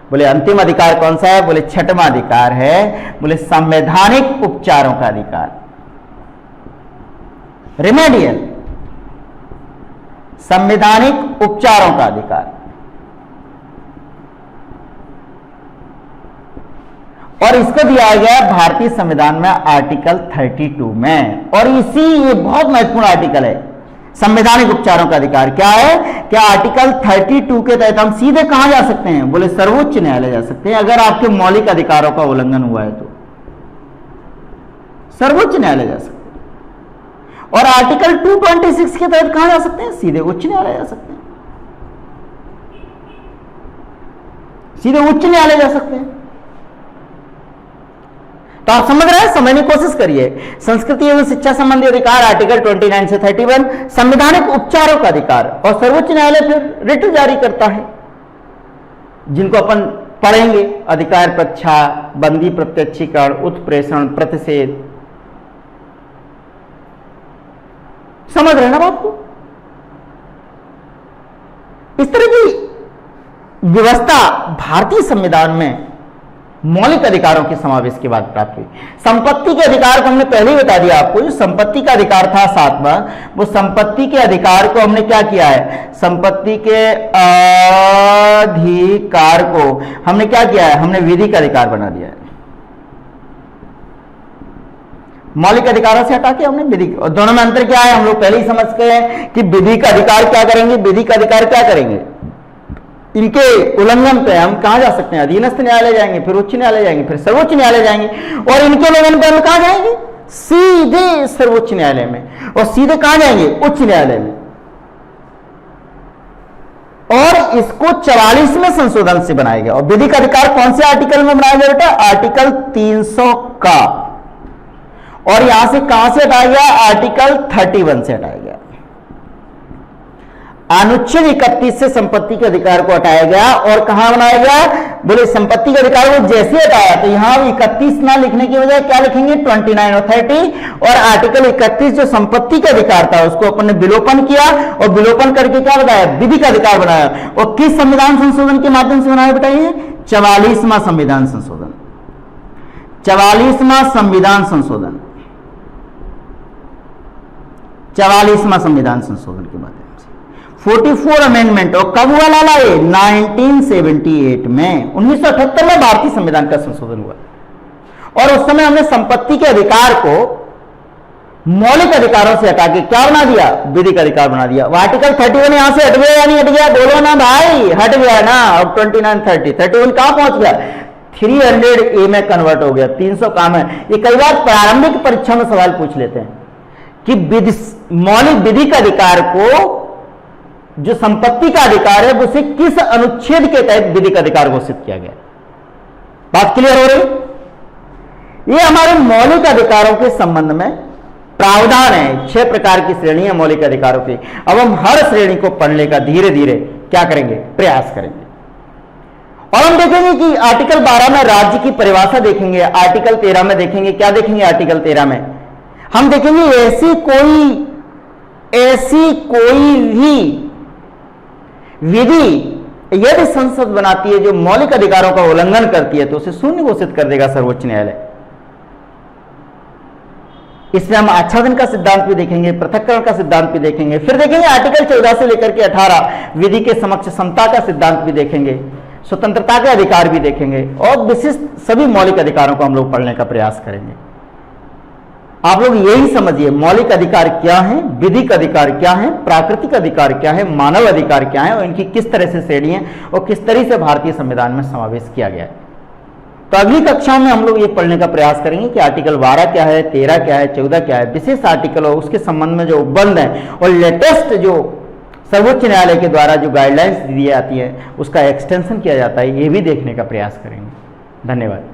बोले अंतिम अधिकार कौन सा है? बोले छठवां अधिकार है, बोले संवैधानिक उपचारों का अधिकार, रेमेडियल, संवैधानिक उपचारों का अधिकार। और इसको दिया गया भारतीय संविधान में आर्टिकल 32 में। और इसी, ये बहुत महत्वपूर्ण आर्टिकल है, संवैधानिक उपचारों का अधिकार क्या है? क्या आर्टिकल 32 के तहत हम सीधे कहां जा सकते हैं? बोले सर्वोच्च न्यायालय जा सकते हैं अगर आपके मौलिक अधिकारों का उल्लंघन हुआ है तो सर्वोच्च न्यायालय जा सकते हैं। और आर्टिकल 226 के तहत कहां जा सकते हैं? सीधे उच्च न्यायालय जा सकते हैं, सीधे उच्च न्यायालय जा सकते हैं। तो आप समझ रहे हैं, समझने की कोशिश करिए। संस्कृति एवं शिक्षा संबंधी अधिकार आर्टिकल 29 से 31, संवैधानिक उपचारों का अधिकार, और सर्वोच्च न्यायालय फिर रिट जारी करता है जिनको अपन पढ़ेंगे। अधिकार प्रच्छा, बंदी प्रत्यक्षीकरण, उत्प्रेषण, प्रतिषेध। समझ रहे हैं ना बात को? इस तरह की व्यवस्था भारतीय संविधान में मौलिक अधिकारों के समावेश के बाद प्राप्त हुई। संपत्ति के अधिकार को हमने पहले ही बता दिया आपको, जो संपत्ति का अधिकार था 7वां, वो संपत्ति के अधिकार को हमने क्या किया है? संपत्ति के अधिकार को हमने क्या किया है? हमने विधिक अधिकार बना दिया है। मौलिक अधिकारों से हटा के हमने विधिक, और दोनों में अंतर क्या है हम लोग पहले ही समझ गए हैं कि विधिक अधिकार क्या करेंगे, विधिक अधिकार क्या करेंगे। इनके उल्लंघन पे हम कहां जा सकते हैं? अधीनस्थ न्यायालय जाएंगे, फिर उच्च न्यायालय जाएंगे, फिर सर्वोच्च न्यायालय जाएंगे, और इनके उल्लंघन पे हम कहां जाएंगे? सीधे सर्वोच्च न्यायालय में। और सीधे कहां जाएंगे? उच्च न्यायालय में। और इसको 44वें संशोधन से बनाया गया। और विधिक अधिकार कौन से आर्टिकल में बनाया गया बेटा? आर्टिकल 300 का। और यहां से कहां से हटाया गया? आर्टिकल 31 से हटाया गया। अनुच्छेद 31 से संपत्ति के अधिकार को हटाया गया और कहां बनाया गया? बोले संपत्ति के अधिकार को जैसे हटाया तो यहां 31 ना लिखने की बजाय क्या लिखेंगे? 29 और 30। और आर्टिकल 31 जो संपत्ति का अधिकार था उसको अपन ने विलोपन किया, और विलोपन करके क्या बताया? विधिक अधिकार बनाया। और किस संविधान संशोधन के माध्यम से बनाया बताइए? 44वां संविधान संशोधन। 44वां संविधान संशोधन, 44वां संविधान संशोधन के माध्यम से 44 अमेंडमेंट। और कब हुआ लाला? ये 1978 में, 1978 में भारतीय संविधान का संशोधन हुआ। और उस समय हमने संपत्ति के अधिकार को मौलिक अधिकारों से हटा के क्या बना दिया? विधिक अधिकार बना दिया। आर्टिकल 31 यहां से हट गया या नहीं हट गया? बोलो ना भाई, हट गया ना। अब 29, 30, 31 कहां पहुंच गया? 300A में कन्वर्ट हो गया। 300 काम है। ये कई बार प्रारंभिक परीक्षा में सवाल पूछ लेते हैं कि मौलिक विधिक अधिकार को, जो संपत्ति का अधिकार है, उसे किस अनुच्छेद के तहत विधिक अधिकार घोषित किया गया? बात क्लियर हो रही? ये हमारे मौलिक अधिकारों के संबंध में प्रावधान है। 6 प्रकार की श्रेणी है मौलिक अधिकारों की। अब हम हर श्रेणी को पढ़ने का धीरे धीरे क्या करेंगे? प्रयास करेंगे। और हम देखेंगे कि आर्टिकल 12 में राज्य की परिभाषा देखेंगे, आर्टिकल 13 में देखेंगे, क्या देखेंगे? आर्टिकल 13 में हम देखेंगे ऐसी कोई भी विधि यदि संसद बनाती है जो मौलिक अधिकारों का उल्लंघन करती है तो उसे शून्य घोषित कर देगा सर्वोच्च न्यायालय। इसमें हम आच्छादन का सिद्धांत भी देखेंगे, पृथक्करण का सिद्धांत भी देखेंगे, फिर देखेंगे आर्टिकल 14 से लेकर के 18 विधि के समक्ष समता का सिद्धांत भी देखेंगे, स्वतंत्रता के अधिकार भी देखेंगे, और विशिष्ट सभी मौलिक अधिकारों को हम लोग पढ़ने का प्रयास करेंगे। आप लोग यही समझिए, मौलिक अधिकार क्या है, विधिक अधिकार क्या है, प्राकृतिक अधिकार क्या है, मानव अधिकार क्या है, और इनकी किस तरह से श्रेणी है और किस तरह से भारतीय संविधान में समावेश किया गया है। तो अगली कक्षा में हम लोग ये पढ़ने का प्रयास करेंगे कि आर्टिकल 12 क्या है, 13 क्या है, 14 क्या है, विशेष आर्टिकल और उसके संबंध में जो उपबंध है और लेटेस्ट जो सर्वोच्च न्यायालय के द्वारा जो गाइडलाइंस दी जाती है उसका एक्सटेंशन किया जाता है, ये भी देखने का प्रयास करेंगे। धन्यवाद।